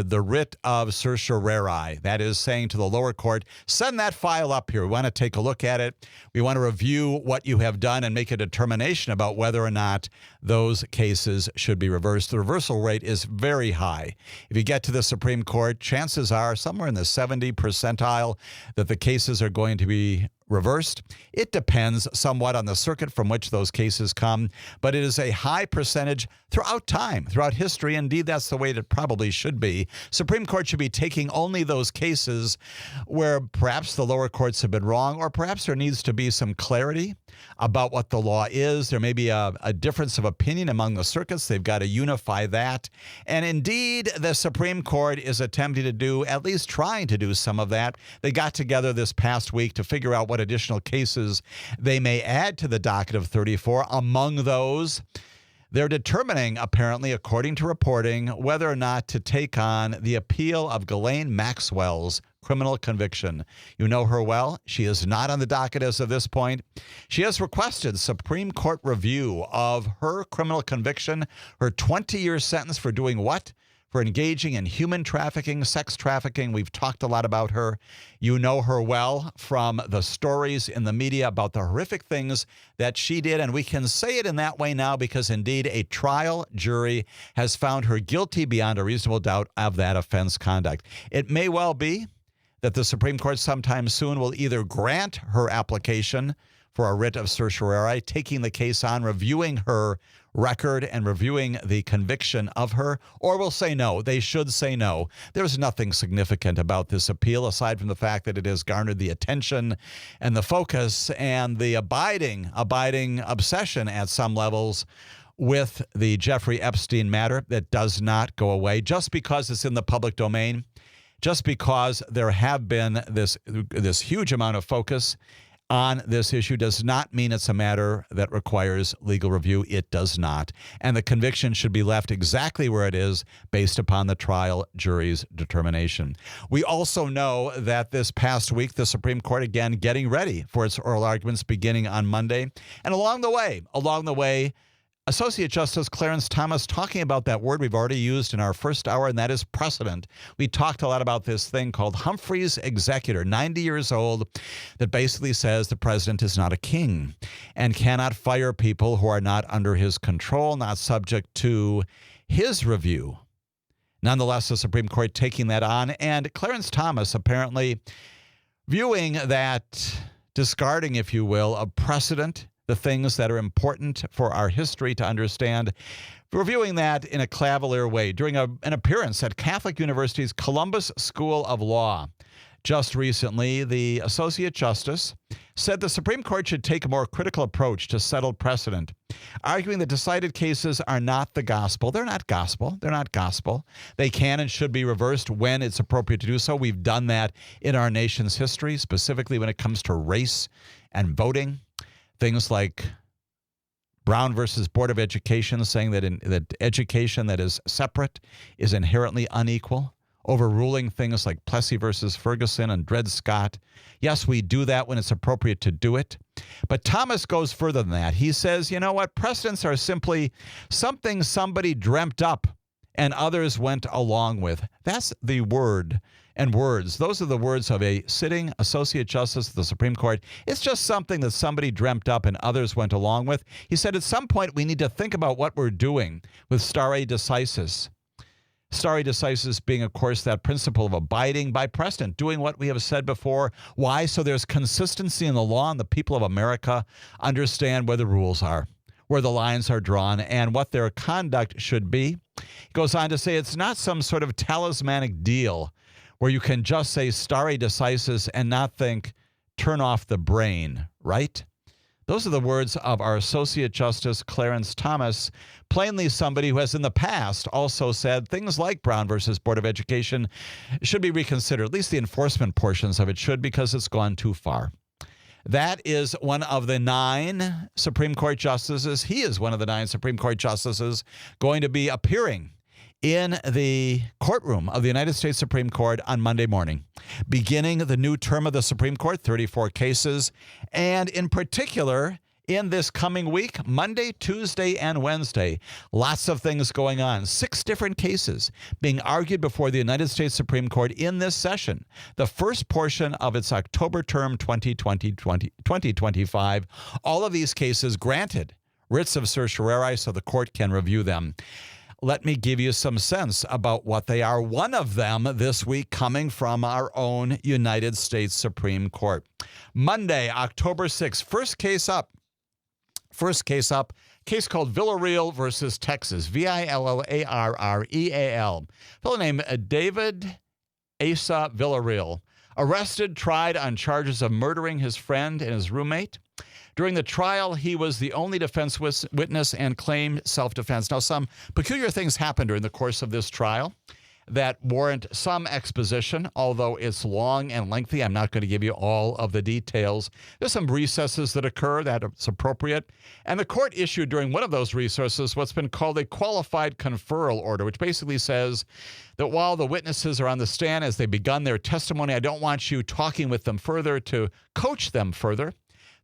Speaker 2: the writ of certiorari. That is saying to the lower court, send that file up here. We want to take a look at it. We want to review what you have done and make a determination about whether or not those cases should be reversed. The reversal rate is very high. If you get to the Supreme Court, chances are somewhere in the 70 percentile that the cases are going to be reversed. It depends somewhat on the circuit from which those cases come, but it is a high percentage throughout time, throughout history. Indeed, that's the way it probably should be. Supreme Court should be taking only those cases where perhaps the lower courts have been wrong, or perhaps there needs to be some clarity about what the law is. There may be a difference of opinion among the circuits. They've got to unify that. And indeed, the Supreme Court is attempting to do, at least trying to do some of that. They got together this past week to figure out what additional cases they may add to the docket of 34. Among those, they're determining, apparently, according to reporting, whether or not to take on the appeal of Ghislaine Maxwell's criminal conviction. You know her well. She is not on the docket as of this point. She has requested Supreme Court review of her criminal conviction, her 20-year sentence for doing what? For engaging in human trafficking, sex trafficking. We've talked a lot about her. You know her well from the stories in the media about the horrific things that she did. And we can say it in that way now because indeed a trial jury has found her guilty beyond a reasonable doubt of that offense conduct. It may well be that the Supreme Court sometime soon will either grant her application for a writ of certiorari, taking the case on, reviewing her record and reviewing the conviction of her, or will say no. They should say no. There's nothing significant about this appeal aside from the fact that it has garnered the attention and the focus and the abiding obsession at some levels with the Jeffrey Epstein matter that does not go away just because it's in the public domain, just because there have been this huge amount of focus on this issue does not mean it's a matter that requires legal review. It does not. And the conviction should be left exactly where it is based upon the trial jury's determination. We also know that this past week, the Supreme Court, again, getting ready for its oral arguments beginning on Monday. And along the way, Associate Justice Clarence Thomas talking about that word we've already used in our first hour, and that is precedent. We talked a lot about this thing called Humphrey's Executor, 90 years old, that basically says the president is not a king and cannot fire people who are not under his control, not subject to his review. Nonetheless, the Supreme Court taking that on, and Clarence Thomas apparently viewing that, discarding, if you will, of precedent, the things that are important for our history to understand, reviewing that in a cavalier way during an appearance at Catholic University's Columbus School of Law. Just recently, the Associate Justice said the Supreme Court should take a more critical approach to settled precedent, arguing that decided cases are not the gospel. They're not gospel. They're not gospel. They can and should be reversed when it's appropriate to do so. We've done that in our nation's history, specifically when it comes to race and voting. Things like Brown versus Board of Education, saying that education that is separate is inherently unequal. Overruling things like Plessy versus Ferguson and Dred Scott. Yes, we do that when it's appropriate to do it. But Thomas goes further than that. He says, you know what? Precedents are simply something somebody dreamt up and others went along with. That's the word and words. Those are the words of a sitting Associate Justice of the Supreme Court. It's just something that somebody dreamt up and others went along with. He said at some point we need to think about what we're doing with stare decisis. Stare decisis being, of course, that principle of abiding by precedent, doing what we have said before. Why? So there's consistency in the law and the people of America understand where the rules are, where the lines are drawn, and what their conduct should be. He goes on to say it's not some sort of talismanic deal where you can just say stare decisis and not think, turn off the brain, right? Those are the words of our Associate Justice Clarence Thomas, plainly somebody who has in the past also said things like Brown versus Board of Education should be reconsidered. At least the enforcement portions of it should, because it's gone too far. That is one of the 9 Supreme Court justices. He is one of the 9 Supreme Court justices going to be appearing in the courtroom of the United States Supreme Court on Monday morning, beginning the new term of the Supreme Court, 34 cases, and in particular, in this coming week, Monday, Tuesday, and Wednesday, lots of things going on. 6 different cases being argued before the United States Supreme Court in this session, the first portion of its October term 2025. All of these cases granted writs of certiorari so the court can review them. Let me give you some sense about what they are. One of them this week coming from our own United States Supreme Court. Monday, October 6th, first case up, case called Villarreal versus Texas, Villarreal. Fellow named David Asa Villarreal, arrested, tried on charges of murdering his friend and his roommate. During the trial, he was the only defense witness and claimed self-defense. Now, some peculiar things happened during the course of this trial that warrant some exposition, although it's long and lengthy. I'm not going to give you all of the details. There's some recesses that occur that it's appropriate. And the court issued during one of those recesses what's been called a qualified conferral order, which basically says that while the witnesses are on the stand as they begun their testimony, I don't want you talking with them further to coach them further.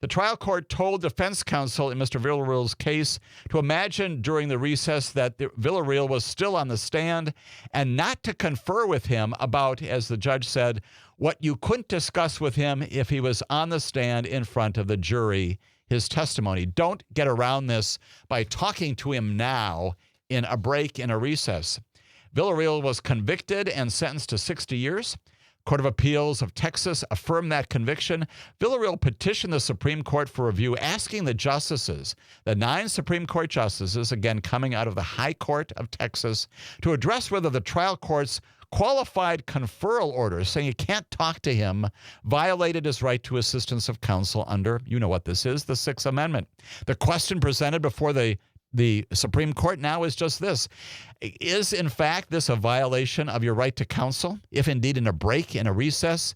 Speaker 2: The trial court told defense counsel in Mr. Villarreal's case to imagine during the recess that Villarreal was still on the stand and not to confer with him about, as the judge said, what you couldn't discuss with him if he was on the stand in front of the jury, his testimony. Don't get around this by talking to him now in a break, in a recess. Villarreal was convicted and sentenced to 60 years. Court of Appeals of Texas affirmed that conviction. Villarreal petitioned the Supreme Court for review, asking the justices, the 9 Supreme Court justices, again coming out of the High Court of Texas, to address whether the trial court's qualified conferral order, saying you can't talk to him, violated his right to assistance of counsel under, you know what this is, the 6th Amendment. The question presented before the Supreme Court now is just this. Is, in fact, this a violation of your right to counsel? If indeed in a break, in a recess,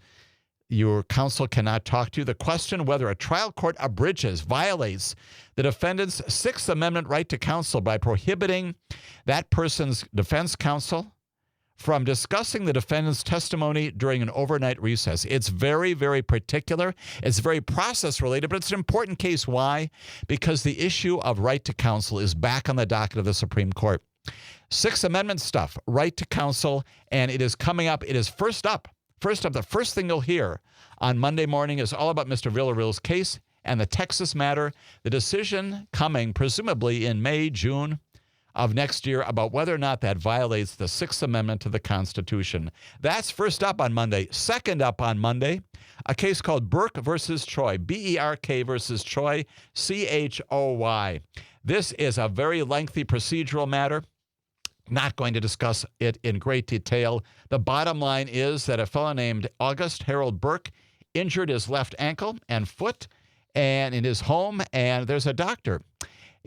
Speaker 2: your counsel cannot talk to you. The question whether a trial court abridges, violates the defendant's 6th Amendment right to counsel by prohibiting that person's defense counsel from discussing the defendant's testimony during an overnight recess. It's very, very particular. It's very process related, but it's an important case. Why? Because the issue of right to counsel is back on the docket of the Supreme Court. 6th Amendment stuff, right to counsel, and it is coming up. It is first up. The first thing you'll hear on Monday morning is all about Mr. Villarreal's case and the Texas matter. The decision coming presumably in May, June of next year about whether or not that violates the 6th Amendment to the Constitution. That's first up on Monday. Second up on Monday, a case called Burke versus Troy, B-E-R-K versus Troy, C-H-O-Y. This is a very lengthy procedural matter. Not going to discuss it in great detail. The bottom line is that a fellow named August Harold Burke
Speaker 3: injured his left ankle and foot and in his home, and there's a doctor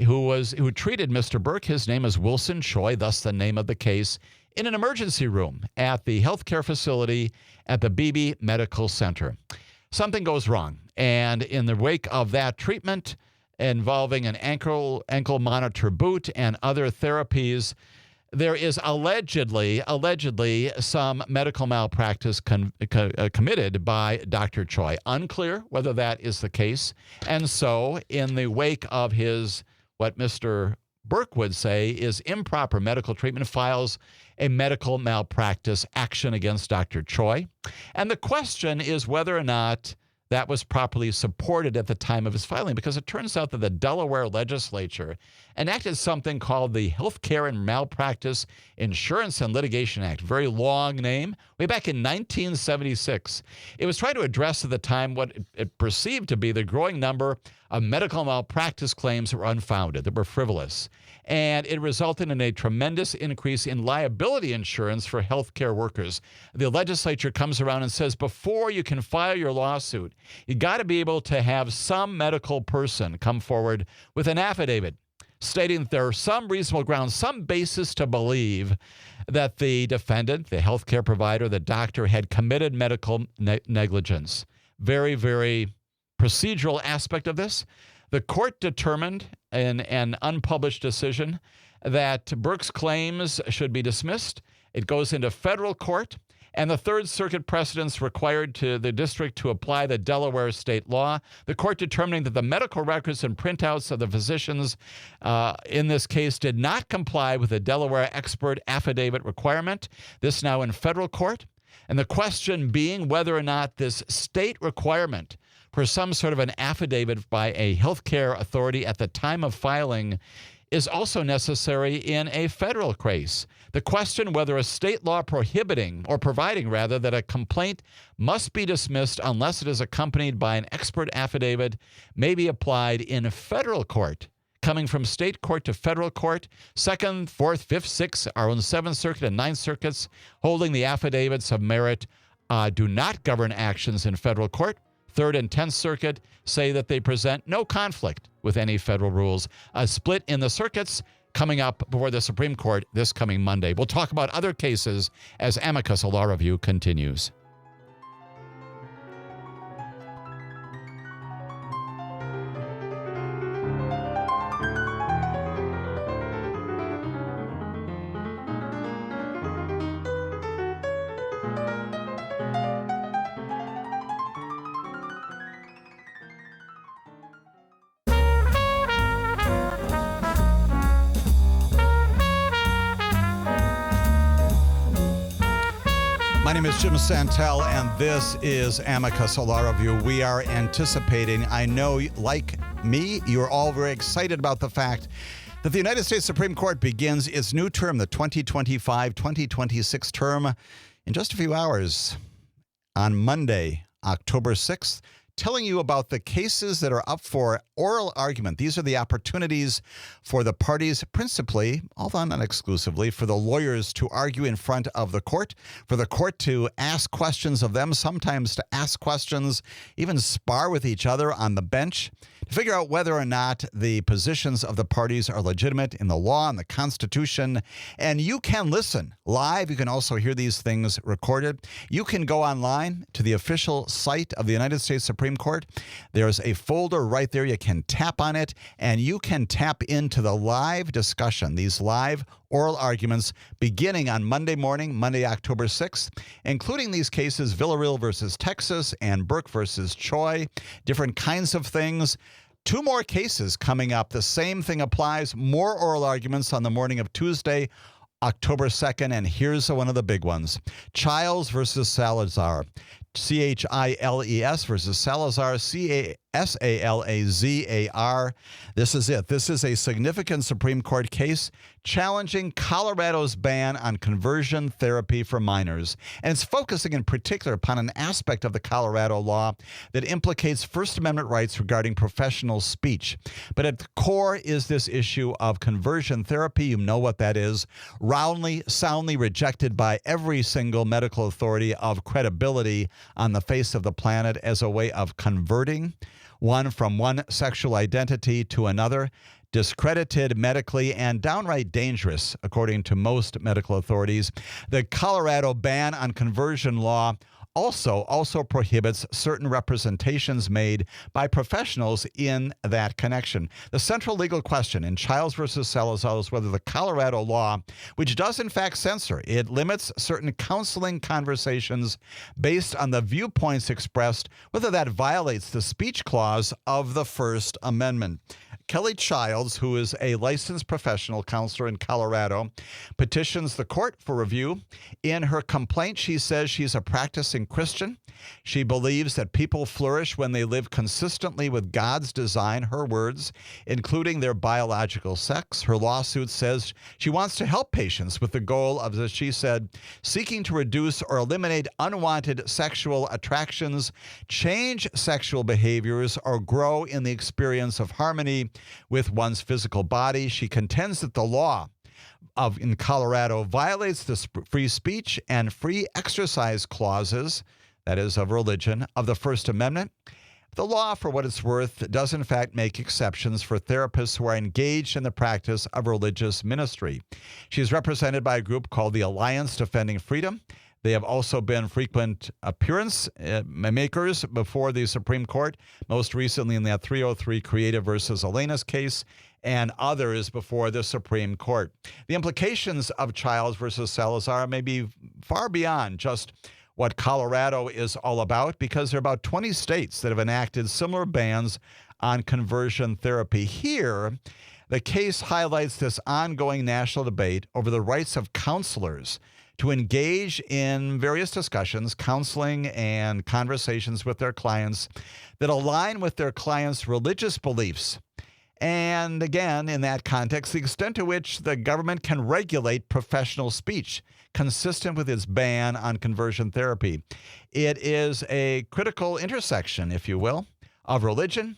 Speaker 3: who treated Mr. Burke. His name is Wilson Choi, thus the name of the case, in an emergency room at the healthcare facility at the Beebe Medical Center. Something goes wrong, and in the wake of that treatment involving an ankle monitor boot and other therapies, there is allegedly some medical malpractice committed by Dr. Choi. Unclear whether that is the case. And so in the wake of his, what Mr. Burke would say is improper medical treatment, files a medical malpractice action against Dr. Choi. And the question is whether or not that was properly supported at the time of his filing, because it turns out that the Delaware legislature enacted something called the Healthcare and Malpractice Insurance and Litigation Act. Very long name. Way back in 1976. It was trying to address at the time what it perceived to be the growing number of medical malpractice claims that were unfounded, that were frivolous. And it resulted in a tremendous increase in liability insurance for healthcare workers. The legislature comes around and says, before you can file your lawsuit, you got to be able to have some medical person come forward with an affidavit stating that there are some reasonable grounds, some basis to believe that the defendant, the healthcare provider, the doctor had committed medical negligence. Very, very procedural aspect of this. The court determined in an unpublished decision that Burke's claims should be dismissed. It goes into federal court, and the Third Circuit precedents required to the district to apply the Delaware state law. The court determining that the medical records and printouts of the physicians in this case did not comply with the Delaware expert affidavit requirement. This now in federal court. And the question being whether or not this state requirement for some sort of an affidavit by a healthcare authority at the time of filing is also necessary in a federal case. The question whether a state law prohibiting or providing rather that a complaint must be dismissed unless it is accompanied by an expert affidavit may be applied in federal court. Coming from state court to federal court, 2nd, 4th, 5th, 6th, our own 7th Circuit and 9th Circuits holding the affidavits of merit do not govern actions in federal court. 3rd and 10th Circuit say that they present no conflict with any federal rules. A split in the circuits coming up before the Supreme Court this coming Monday. We'll talk about other cases as Amicus, a law review, continues.
Speaker 2: My name is Jim Santel, and this is Amicus, a law review. We are anticipating, I know, like me, you're all very excited about the fact that the United States Supreme Court begins its new term, the 2025-2026 term, in just a few hours on Monday, October 6th. Telling you about the cases that are up for oral argument. These are the opportunities for the parties, principally, although not exclusively, for the lawyers to argue in front of the court, for the court to ask questions of them, sometimes to ask questions, even spar with each other on the bench, to figure out whether or not the positions of the parties are legitimate in the law and the Constitution. And you can listen live. You can also hear these things recorded. You can go online to the official site of the United States Supreme Court. There's a folder right there. You can tap on it, and you can tap into the live discussion, these live oral arguments beginning on Monday morning, Monday, October 6th, including these cases, Villarreal versus Texas and Burke versus Choi, different kinds of things. 2 more cases coming up. The same thing applies. More oral arguments on the morning of Tuesday, October 2nd, and here's one of the big ones. Childs versus Salazar. Chiles versus Salazar, Salazar. This is it. This is a significant Supreme Court case challenging Colorado's ban on conversion therapy for minors. And it's focusing in particular upon an aspect of the Colorado law that implicates First Amendment rights regarding professional speech. But at the core is this issue of conversion therapy. You know what that is. Roundly, soundly rejected by every single medical authority of credibility on the face of the planet as a way of converting one from one sexual identity to another, discredited medically and downright dangerous, according to most medical authorities. The Colorado ban on conversion law also prohibits certain representations made by professionals in that connection. The central legal question in Childs versus Salazar is whether the Colorado law, which does in fact censor, it limits certain counseling conversations based on the viewpoints expressed, whether that violates the speech clause of the First Amendment. Kelly Childs, who is a licensed professional counselor in Colorado, petitions the court for review. In her complaint, she says she's a practicing Christian. She believes that people flourish when they live consistently with God's design, her words, including their biological sex. Her lawsuit says she wants to help patients with the goal of, as she said, seeking to reduce or eliminate unwanted sexual attractions, change sexual behaviors, or grow in the experience of harmony with one's physical body. She contends that the law in Colorado violates the free speech and free exercise clauses, that is, of religion, of the First Amendment. The law, for what it's worth, does in fact make exceptions for therapists who are engaged in the practice of religious ministry. She's represented by a group called the Alliance Defending Freedom. They have also been frequent appearance makers before the Supreme Court, most recently in that 303 Creative versus Elena's case, and others before the Supreme Court. The implications of Childs versus Salazar may be far beyond just what Colorado is all about, because there are about 20 states that have enacted similar bans on conversion therapy. Here, the case highlights this ongoing national debate over the rights of counselors to engage in various discussions, counseling, and conversations with their clients that align with their clients' religious beliefs. And again, in that context, the extent to which the government can regulate professional speech consistent with its ban on conversion therapy. It is a critical intersection, if you will, of religion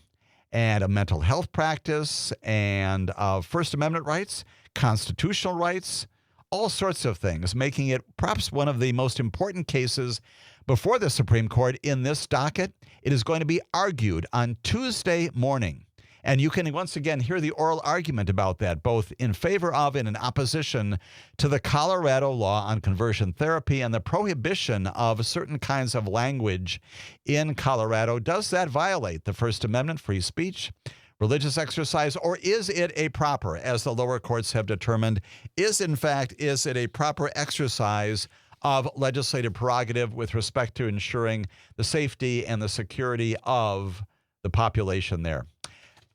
Speaker 2: and a mental health practice and of First Amendment rights, constitutional rights, all sorts of things, making it perhaps one of the most important cases before the Supreme Court in this docket. It is going to be argued on Tuesday morning. And you can once again hear the oral argument about that, both in favor of and in opposition to the Colorado law on conversion therapy and the prohibition of certain kinds of language in Colorado. Does that violate the First Amendment, free speech, religious exercise, or is it a proper, as the lower courts have determined, is it a proper exercise of legislative prerogative with respect to ensuring the safety and the security of the population there?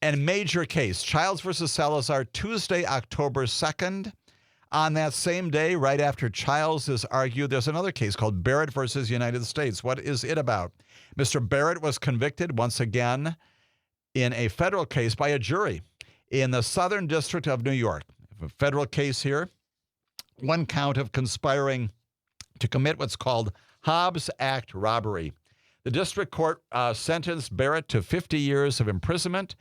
Speaker 2: And major case, Childs versus Salazar, Tuesday, October 2nd. On that same day, right after Childs is argued, there's another case called Barrett versus United States. What is it about? Mr. Barrett was convicted once again in a federal case by a jury in the Southern District of New York. A federal case here, one count of conspiring to commit what's called Hobbs Act robbery. The district court sentenced Barrett to 50 years of imprisonment,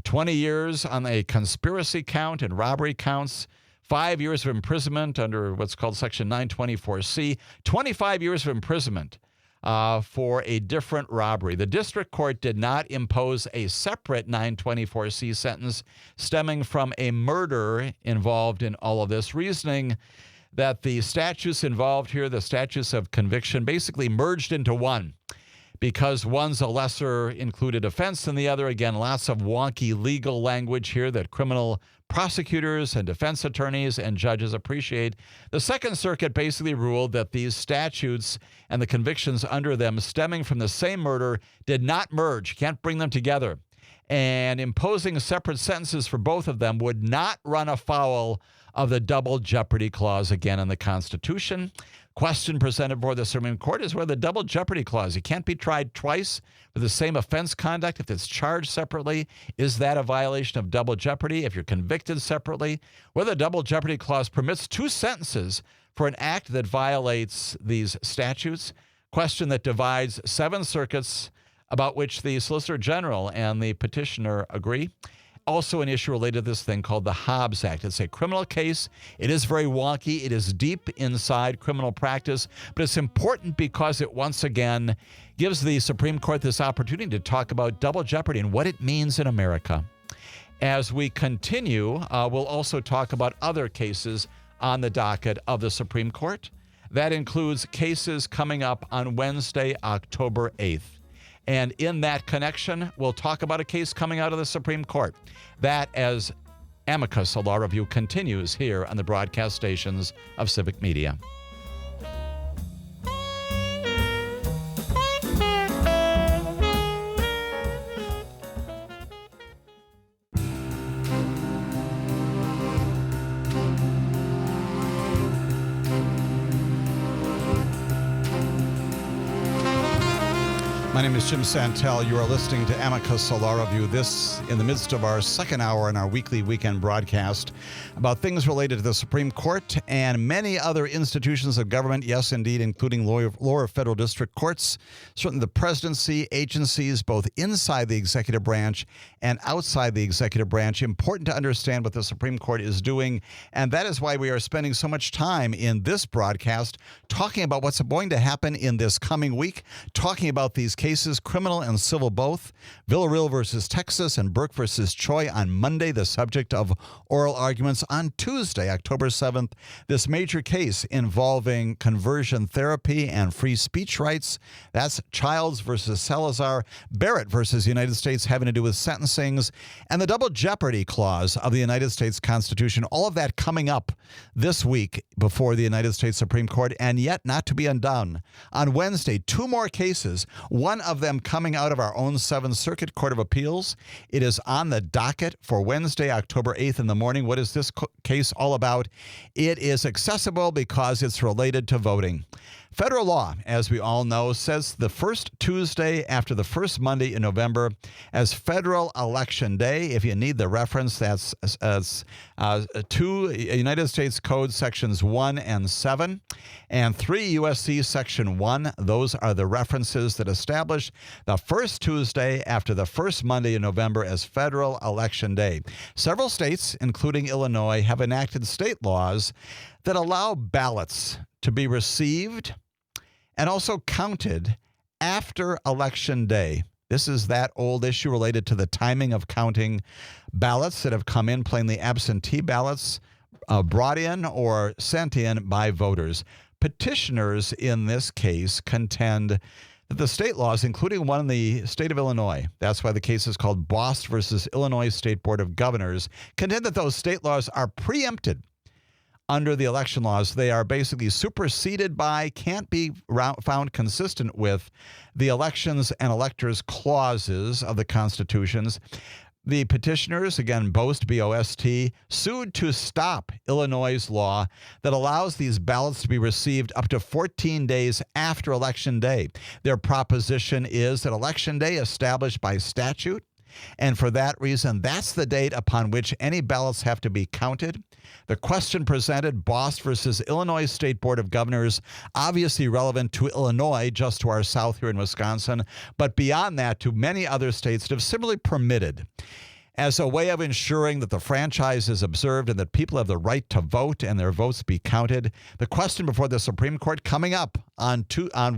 Speaker 2: 20 years on a conspiracy count and robbery counts, 5 years of imprisonment under what's called Section 924C, 25 years of imprisonment for a different robbery. The district court did not impose a separate 924C sentence stemming from a murder involved in all of this, reasoning that the statutes involved here, the statutes of conviction, basically merged into one, because one's a lesser included offense than the other. Again, lots of wonky legal language here that criminal prosecutors and defense attorneys and judges appreciate. The Second Circuit basically ruled that these statutes and the convictions under them stemming from the same murder did not merge. You can't bring them together. And imposing separate sentences for both of them would not run afoul of the double jeopardy clause again in the Constitution.
Speaker 3: Question presented before the Supreme Court is whether the double jeopardy clause, you can't be tried twice for the same offense conduct if it's charged separately. Is that a violation of double jeopardy if you're convicted separately? Whether the double jeopardy clause permits 2 sentences for an act that violates these statutes. Question that divides 7 circuits about which the Solicitor General and the petitioner agree. Also an issue related to this thing called the Hobbs Act. It's a criminal case. It is very wonky. It is deep inside criminal practice, but it's important because it once again gives the Supreme Court this opportunity to talk about double jeopardy and what it means in America. As we continue, we'll also talk about other cases on the docket of the Supreme Court. That includes cases coming up on Wednesday, October 8th. And in that connection, we'll talk about a case coming out of the Supreme Court. That as Amicus, a law review, continues here on the broadcast stations of Civic Media.
Speaker 2: My name is Jim Santel. You are listening to Amicus, a law review. This in the midst of our second hour in our weekly weekend broadcast about things related to the Supreme Court and many other institutions of government. Yes, indeed, including lower federal district courts, certainly the presidency, agencies, both inside the executive branch and outside the executive branch. Important to understand what the Supreme Court is doing. And that is why we are spending so much time in this broadcast talking about what's going to happen in this coming week, talking about these cases, criminal and civil both. Villarreal versus Texas and Burke versus Choi on Monday, the subject of oral arguments on Tuesday, October 7th. This major case involving conversion therapy and free speech rights. That's Childs versus Salazar, Barrett versus United States having to do with sentencings, and the double jeopardy clause of the United States Constitution. All of that coming up this week before the United States Supreme Court, and yet not to be undone. On Wednesday, 2 more cases, one of them coming out of our own 7th Circuit Court of Appeals. It is on the docket for Wednesday, October 8th in the morning. What is this case all about? It is accessible because it's related to voting. Federal law, as we all know, says the first Tuesday after the first Monday in November as Federal Election Day. If you need the reference, that's 2 United States Code Sections 1 and 7 and 3 USC Section 1. Those are the references that establish the first Tuesday after the first Monday in November as Federal Election Day. Several states, including Illinois, have enacted state laws that allow ballots to be received and also counted after Election Day. This is that old issue related to the timing of counting ballots that have come in, plainly absentee ballots brought in or sent in by voters. Petitioners in this case contend that the state laws, including one in the state of Illinois, that's why the case is called Bost versus Illinois State Board of Governors, contend that those state laws are preempted under the election laws. They are basically superseded by, can't be found consistent with the elections and electors clauses of the constitutions. The petitioners, again, Bost, B-O-S-T, sued to stop Illinois' law that allows these ballots to be received up to 14 days after Election Day. Their proposition is that Election Day established by statute, and for that reason, that's the date upon which any ballots have to be counted. The question presented, Bost versus Illinois State Board of Governors, obviously relevant to Illinois, just to our south here in Wisconsin, but beyond that to many other states that have similarly permitted, as a way of ensuring that the franchise is observed and that people have the right to vote and their votes be counted. The question before the Supreme Court coming up on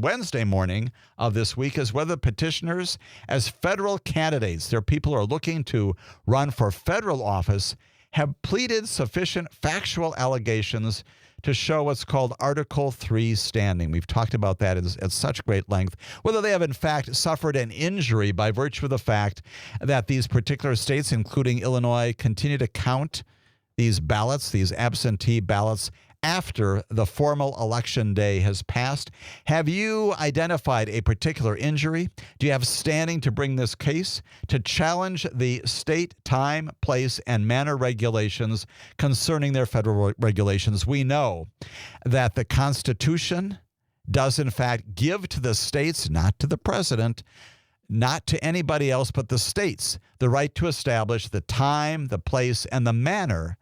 Speaker 2: Wednesday morning of this week is whether petitioners, as federal candidates, their people are looking to run for federal office, have pleaded sufficient factual allegations to show what's called Article 3 standing. We've talked about that at such great length. Whether they have in fact suffered an injury by virtue of the fact that these particular states, including Illinois, continue to count these ballots, these absentee ballots,
Speaker 3: after the formal election day has passed. Have you identified a particular injury? Do you have standing to bring this case to challenge the state time, place, and manner regulations concerning their federal regulations? We know that the Constitution does, in fact, give to the states, not to the president, not to anybody else but the states, the right to establish the time, the place, and the manner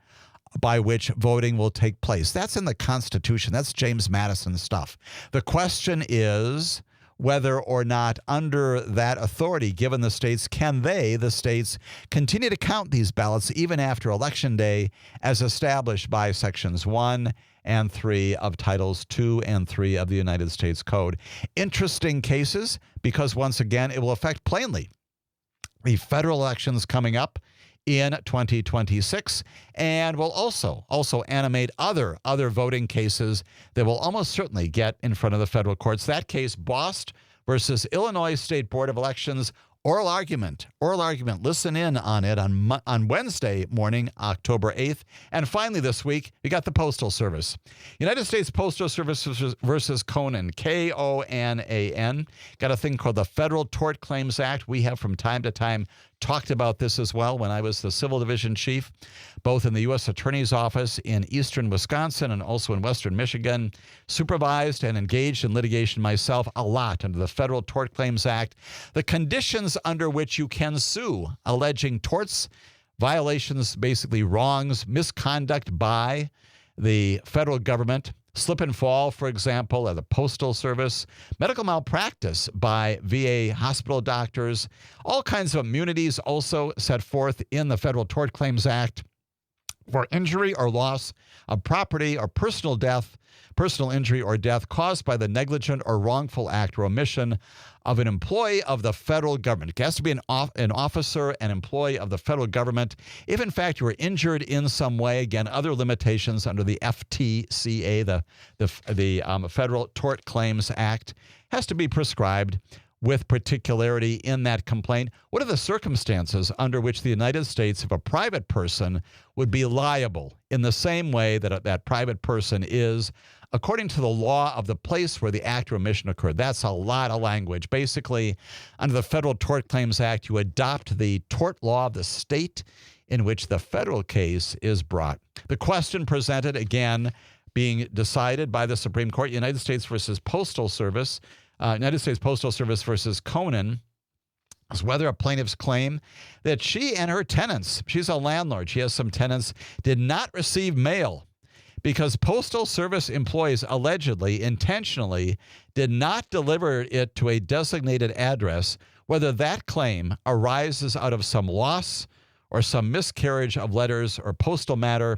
Speaker 3: by which voting will take place. That's in the Constitution. That's James Madison stuff. The question is whether or not under that authority given the states, can they, the states, continue to count these ballots even after Election Day as established by Sections 1 and 3 of Titles 2 and 3 of the United States Code. Interesting cases because, once again, it will affect plainly the federal elections coming up in 2026, and will also animate other voting cases that will almost certainly get in front of the federal courts. That case, Bost versus Illinois State Board of Elections, oral argument. Listen in on it on Wednesday morning, October 8th. And finally this week, we got the Postal Service. United States Postal Service versus Conan, Konan. Got a thing called the Federal Tort Claims Act. We have from time to time talked about this as well when I was the Civil Division Chief, both in the U.S. Attorney's Office in eastern Wisconsin and also in western Michigan. Supervised and engaged in litigation myself a lot under the Federal Tort Claims Act. The conditions under which you can sue alleging torts, violations, basically wrongs, misconduct by the federal government, slip and fall, for example, at the Postal Service, medical malpractice by VA hospital doctors, all kinds of immunities also set forth in the Federal Tort Claims Act for injury or loss of property or personal injury or death caused by the negligent or wrongful act or omission of an employee of the federal government. It has to be an officer, an employee of the federal government. If, in fact, you were injured in some way, again, other limitations under the FTCA, the Federal Tort Claims Act, has to be prescribed with particularity in that complaint. What are the circumstances under which the United States, if a private person, would be liable in the same way that that private person is according to the law of the place where the act or omission occurred? That's a lot of language. Basically, under the Federal Tort Claims Act, you adopt the tort law of the state in which the federal case is brought. The question presented, again, being decided by the Supreme Court, United States versus Postal Service, United States Postal Service versus Conan, is whether a plaintiff's claim that she and her tenants, she's a landlord, she has some tenants, did not receive mail because Postal Service employees allegedly, intentionally, did not deliver it to a designated address, whether that claim arises out of some loss or some miscarriage of letters or postal matter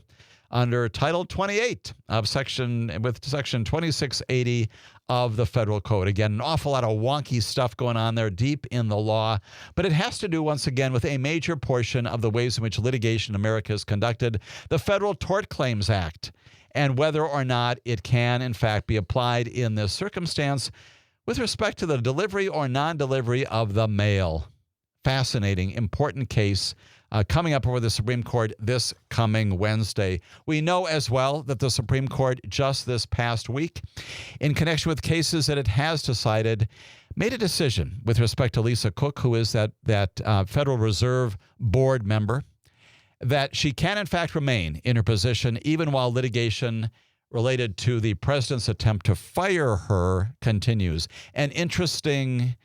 Speaker 3: under Title 28 of Section 2680 of the Federal Code. Again, an awful lot of wonky stuff going on there deep in the law, but it has to do, once again, with a major portion of the ways in which litigation in America is conducted, the Federal Tort Claims Act, and whether or not it can, in fact, be applied in this circumstance with respect to the delivery or non-delivery of the mail. Fascinating, important case coming up over the Supreme Court this coming Wednesday. We know as well that the Supreme Court just this past week, in connection with cases that it has decided, made a decision with respect to Lisa Cook, who is that Federal Reserve Board member, that she can in fact remain in her position even while litigation related to the president's attempt to fire her continues. An interesting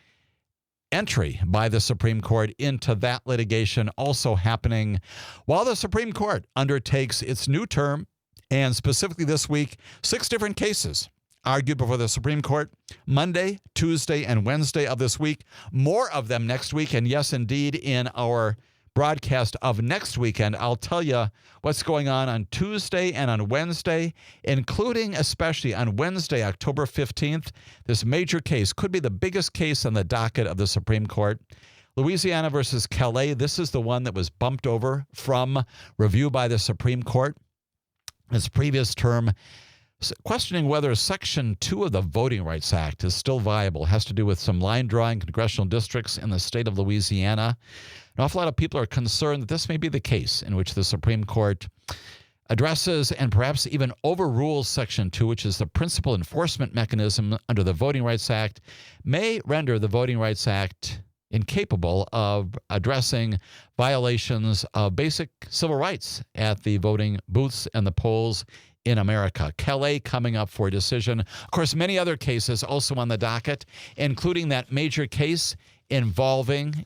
Speaker 3: entry by the Supreme Court into that litigation also happening while the Supreme Court undertakes its new term, and specifically this week, 6 different cases argued before the Supreme Court Monday, Tuesday, and Wednesday of this week. More of them next week, and yes, indeed, in our broadcast of next weekend, I'll tell you what's going on Tuesday and on Wednesday, including especially on Wednesday, October 15th. This major case could be the biggest case on the docket of the Supreme Court. Louisiana versus Calais. This is the one that was bumped over from review by the Supreme Court. Its previous term, questioning whether Section 2 of the Voting Rights Act is still viable. It has to do with some line drawing congressional districts in the state of Louisiana. An awful lot of people are concerned that this may be the case in which the Supreme Court addresses and perhaps even overrules Section 2, which is the principal enforcement mechanism under the Voting Rights Act, may render the Voting Rights Act incapable of addressing violations of basic civil rights at the voting booths and the polls in America. Calais coming up for a decision. Of course, many other cases also on the docket, including that major case involving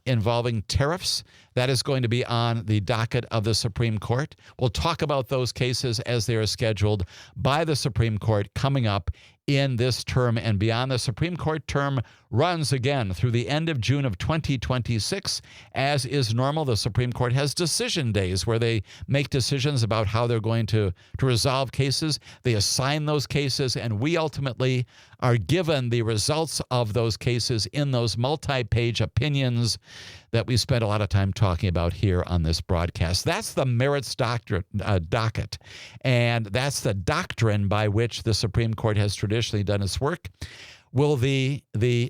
Speaker 3: tariffs. That is going to be on the docket of the Supreme Court. We'll talk about those cases as they are scheduled by the Supreme Court coming up in this term and beyond. The Supreme Court term runs again through the end of June of 2026. As is normal, the Supreme Court has decision days where they make decisions about how they're going to resolve cases. They assign those cases, and we ultimately are given the results of those cases in those multi-page opinions that we spent a lot of time talking about here on this broadcast. That's the merits docket, and that's the doctrine by which the Supreme Court has traditionally done its work. Will the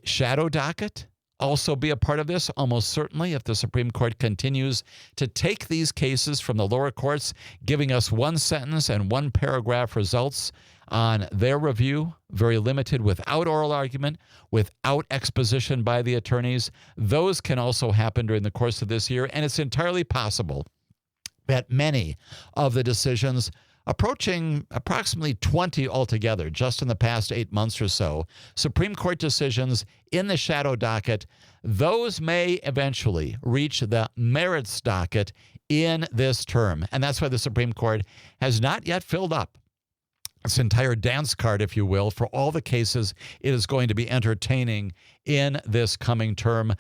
Speaker 3: shadow docket also be a part of this? Almost certainly, if the Supreme Court continues to take these cases from the lower courts, giving us one sentence and one paragraph results on their review, very limited, without oral argument, without exposition by the attorneys. Those can also happen during the course of this year, and it's entirely possible that many of the decisions, approaching approximately 20 altogether, just in the past 8 months or so, Supreme Court decisions in the shadow docket, those may eventually reach the merits docket in this term. And that's why the Supreme Court has not yet filled up its entire dance card, if you will, for all the cases it is going to be entertaining in this coming term.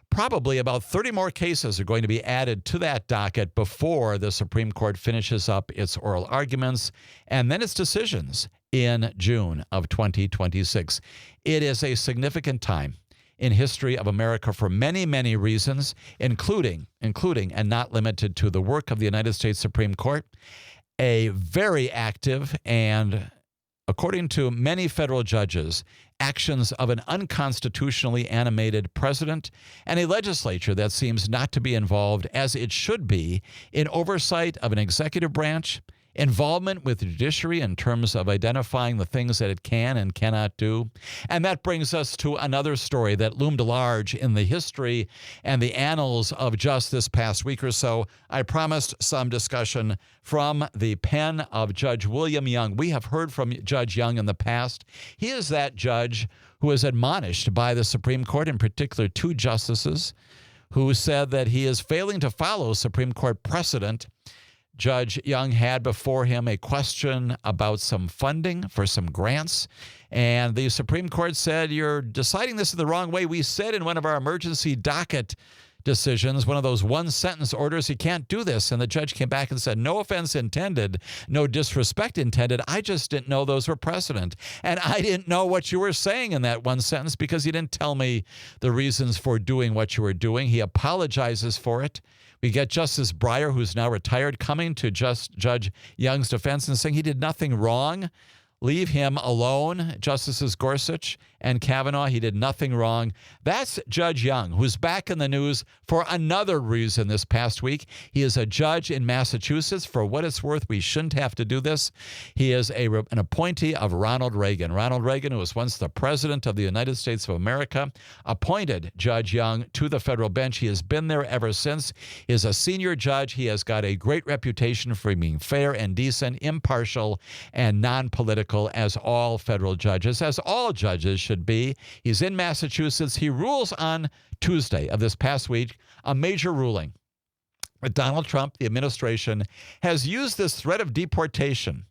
Speaker 3: Probably about 30 more cases are going to be added to that docket before the Supreme Court finishes up its oral arguments and then its decisions in June of 2026. It is a significant time in history of America for many, many reasons, including and not limited to the work of the United States Supreme Court, a very active and, according to many federal judges, actions of an unconstitutionally animated president, and a legislature that seems not to be involved as it should be in oversight of an executive branch, involvement with the judiciary in terms of identifying the things that it can and cannot do. And that brings us to another story that loomed large in the history and the annals of just this past week or so. I promised some discussion from the pen of Judge William Young. We have heard from Judge Young in the past. He is that judge who is admonished by the Supreme Court, in particular 2 justices, who said that he is failing to follow Supreme Court precedent. Judge Young had before him a question about some funding for some grants, and the Supreme Court said, "You're deciding this in the wrong way. We said in one of our emergency docket decisions, one of those one-sentence orders, you can't do this." And the judge came back and said, "No offense intended, no disrespect intended. I just didn't know those were precedent. And I didn't know what you were saying in that one sentence because you didn't tell me the reasons for doing what you were doing." He apologizes for it. We get Justice Breyer, who's now retired, coming to Judge Young's defense and saying he did nothing wrong. Leave him alone. Justices Gorsuch and Kavanaugh, he did nothing wrong. That's Judge Young, who's back in the news for another reason this past week. He is a judge in Massachusetts. For what it's worth, we shouldn't have to do this. He is an appointee of Ronald Reagan. Ronald Reagan, who was once the president of the United States of America, appointed Judge Young to the federal bench. He has been there ever since. He is a senior judge. He has got a great reputation for being fair and decent, impartial, and non-political, as all federal judges, as all judges should be. He's in Massachusetts. He rules on Tuesday of this past week, a major ruling. Donald Trump, the administration, has used this threat of deportation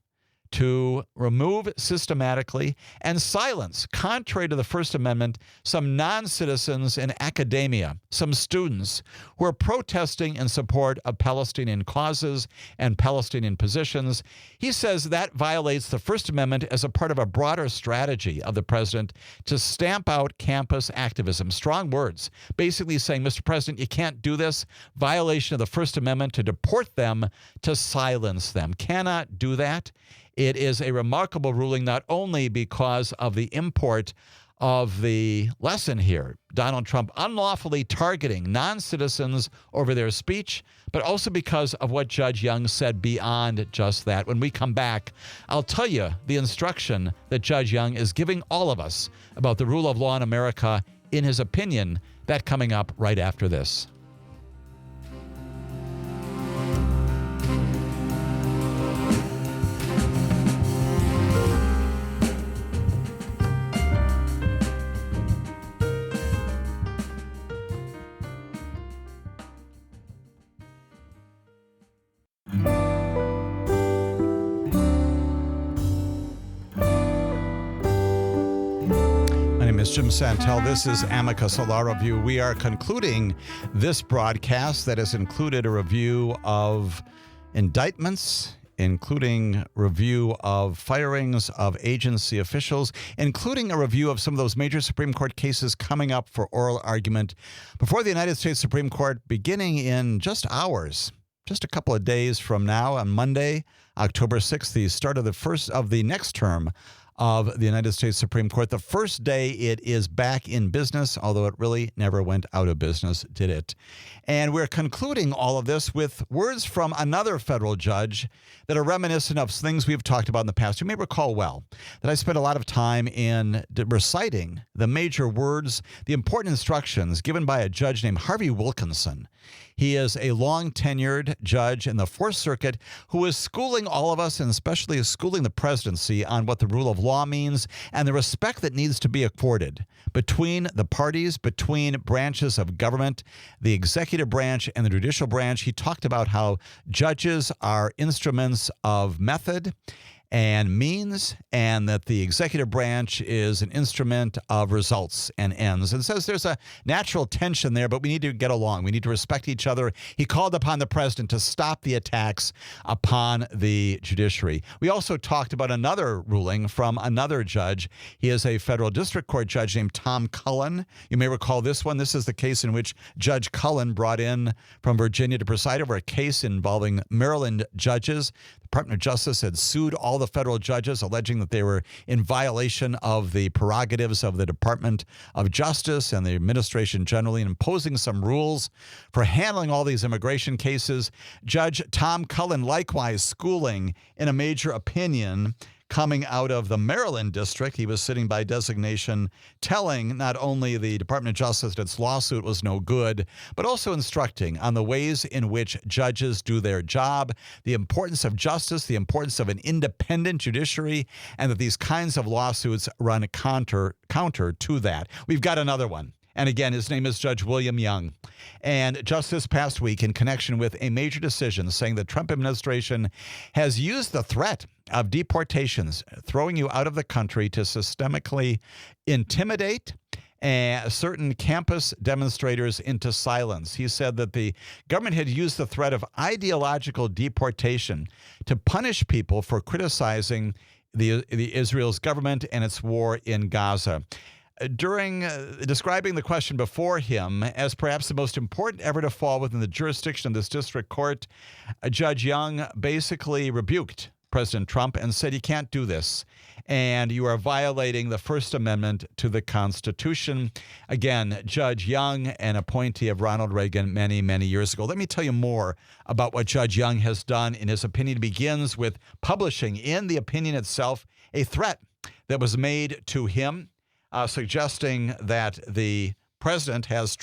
Speaker 3: to remove systematically and silence, contrary to the First Amendment, some non-citizens in academia, some students who are protesting in support of Palestinian causes and Palestinian positions. He says that violates the First Amendment as a part of a broader strategy of the president to stamp out campus activism. Strong words, basically saying, Mr. President, you can't do this. Violation of the First Amendment to deport them, to silence them. Cannot do that. It is a remarkable ruling, not only because of the import of the lesson here. Donald Trump unlawfully targeting non-citizens over their speech, but also because of what Judge Young said beyond just that. When we come back, I'll tell you the instruction that Judge Young is giving all of us about the rule of law in America in his opinion. That coming up right after this.
Speaker 2: Jim Santel. This is Amicus, a law review. We are concluding this broadcast that has included a review of indictments, including review of firings of agency officials, including a review of some of those major Supreme Court cases coming up for oral argument before the United States Supreme Court, beginning in just hours, just a couple of days from now on Monday, October 6th, the start of the first of the next term of the United States Supreme Court. The first day it is back in business, although it really never went out of business, did it? And we're concluding all of this with words from another federal judge that are reminiscent of things we've talked about in the past. You may recall well that I spent a lot of time in reciting the major words, the important instructions given by a judge named Harvey Wilkinson. He is a long-tenured judge in the Fourth Circuit who is schooling all of us, and especially schooling the presidency, on what the rule of law means and the respect that needs to be accorded between the parties, between branches of government, the executive branch and the judicial branch. He talked about how judges are instruments of method and means, and that the executive branch is an instrument of results and ends. And says there's a natural tension there, but we need to get along. We need to respect each other. He called upon the president to stop the attacks upon the judiciary. We also talked about another ruling from another judge. He is a federal district court judge named Tom Cullen. You may recall this one. This is the case in which Judge Cullen brought in from Virginia to preside over a case involving Maryland judges. The Department of Justice had sued all the federal judges, alleging that they were in violation of the prerogatives of the Department of Justice and the administration generally, and imposing some rules for handling all these immigration cases. Judge Tom Cullen, likewise schooling in a major opinion coming out of the Maryland district. He was sitting by designation, telling not only the Department of Justice that its lawsuit was no good, but also instructing on the ways in which judges do their job, the importance of justice, the importance of an independent judiciary, and that these kinds of lawsuits run counter to that. We've got another one. And again, his name is Judge William Young. And just this past week, in connection with a major decision saying the Trump administration has used the threat of deportations, throwing you out of the country, to systemically intimidate certain campus demonstrators into silence. He said that the government had used the threat of ideological deportation to punish people for criticizing the Israel's government and its war in Gaza. During describing the question before him as perhaps the most important ever to fall within the jurisdiction of this district court, Judge Young basically rebuked President Trump and said, "You can't do this, and you are violating the First Amendment to the Constitution." Again, Judge Young, an appointee of Ronald Reagan many, many years ago. Let me tell you more about what Judge Young has done in his opinion. It begins with publishing in the opinion itself a threat that was made to him, suggesting that the president has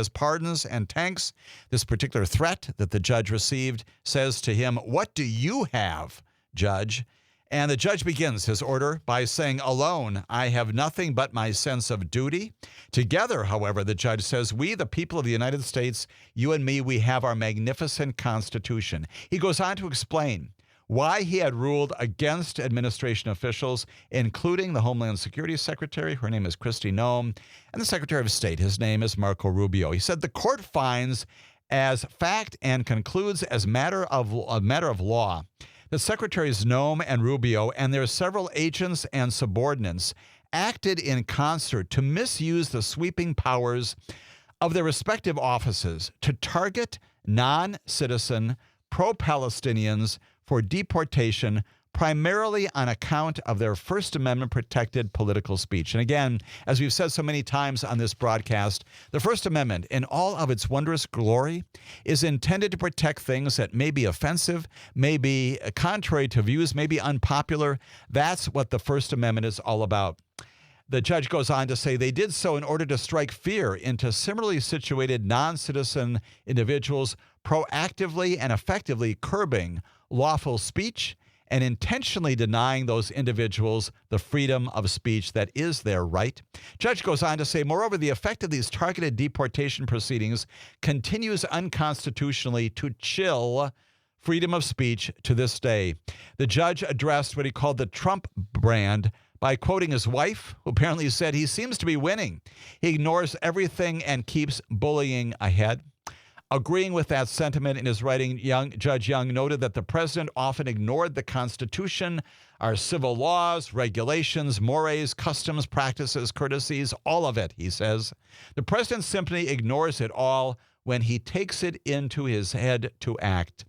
Speaker 2: pardons and tanks. This particular threat that the judge received says to him, "What do you have, Judge?" And the judge begins his order by saying, "Alone, I have nothing but my sense of duty. Together, however," the judge says, "we, the people of the United States, you and me, we have our magnificent Constitution." He goes on to explain why he had ruled against administration officials, including the Homeland Security Secretary, her name is Kristi Noem, and the Secretary of State, his name is Marco Rubio. He said the court finds as fact and concludes as a matter of law that Secretaries Noem and Rubio and their several agents and subordinates acted in concert to misuse the sweeping powers of their respective offices to target non-citizen pro-Palestinians for deportation,
Speaker 3: primarily on account of their First Amendment protected political speech. And again, as we've said so many times on this broadcast, the First Amendment, in all of its wondrous glory, is intended to protect things that may be offensive, may be contrary to views, may be unpopular. That's what the First Amendment is all about. The judge goes on to say they did so in order to strike fear into similarly situated non-citizen individuals, proactively and effectively curbing lawful speech and intentionally denying those individuals the freedom of speech that is their right. Judge goes on to say, moreover, the effect of these targeted deportation proceedings continues unconstitutionally to chill freedom of speech to this day. The judge addressed what he called the Trump brand by quoting his wife, who apparently said he seems to be winning. He ignores everything and keeps bullying ahead. Agreeing with that sentiment in his writing, Judge Young noted that the president often ignored the Constitution, our civil laws, regulations, mores, customs, practices, courtesies, all of it, he says. The president simply ignores it all when he takes it into his head to act.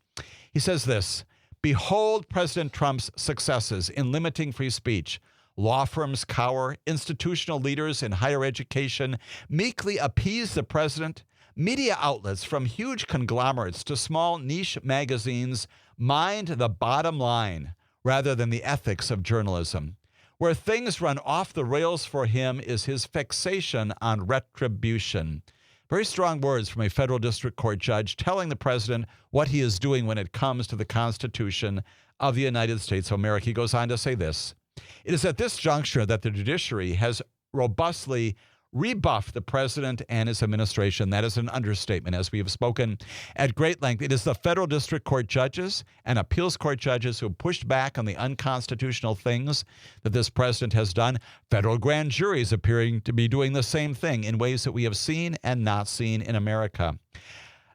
Speaker 3: He says this, behold President Trump's successes in limiting free speech. Law firms cower, institutional leaders in higher education meekly appease the president. Media outlets, from huge conglomerates to small niche magazines, mind the bottom line rather than the ethics of journalism. Where things run off the rails for him is his fixation on retribution. Very strong words from a federal district court judge telling the president what he is doing when it comes to the Constitution of the United States of America. He goes on to say this. It is at this juncture that the judiciary has robustly rebuffed the president and his administration. That is an understatement, as we have spoken at great length. It is the federal district court judges and appeals court judges who pushed back on the unconstitutional things that this president has done. Federal grand juries appearing to be doing the same thing in ways that we have seen and not seen in America.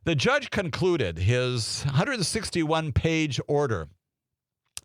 Speaker 3: The judge concluded his 161-page order,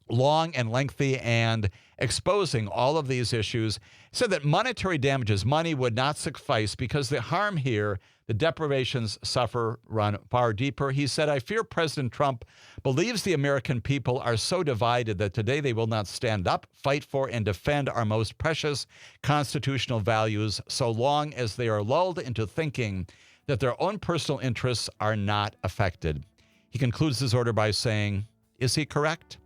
Speaker 3: long and lengthy and exposing all of these issues, said that monetary damages, money would not suffice because the harm here, the deprivations suffer, run far deeper. He said, I fear President Trump believes the American people are so divided that today they will not stand up, fight for, and defend our most precious constitutional values so long as they are lulled into thinking that their own personal interests are not affected. He concludes his order by saying, is he correct?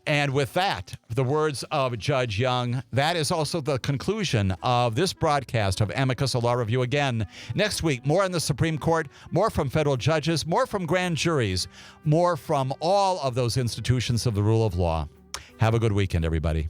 Speaker 3: And with that, the words of Judge Young, that is also the conclusion of this broadcast of Amicus, a Law Review. Again, next week, more on the Supreme Court, more from federal judges, more from grand juries, more from all of those institutions of the rule of law. Have a good weekend, everybody.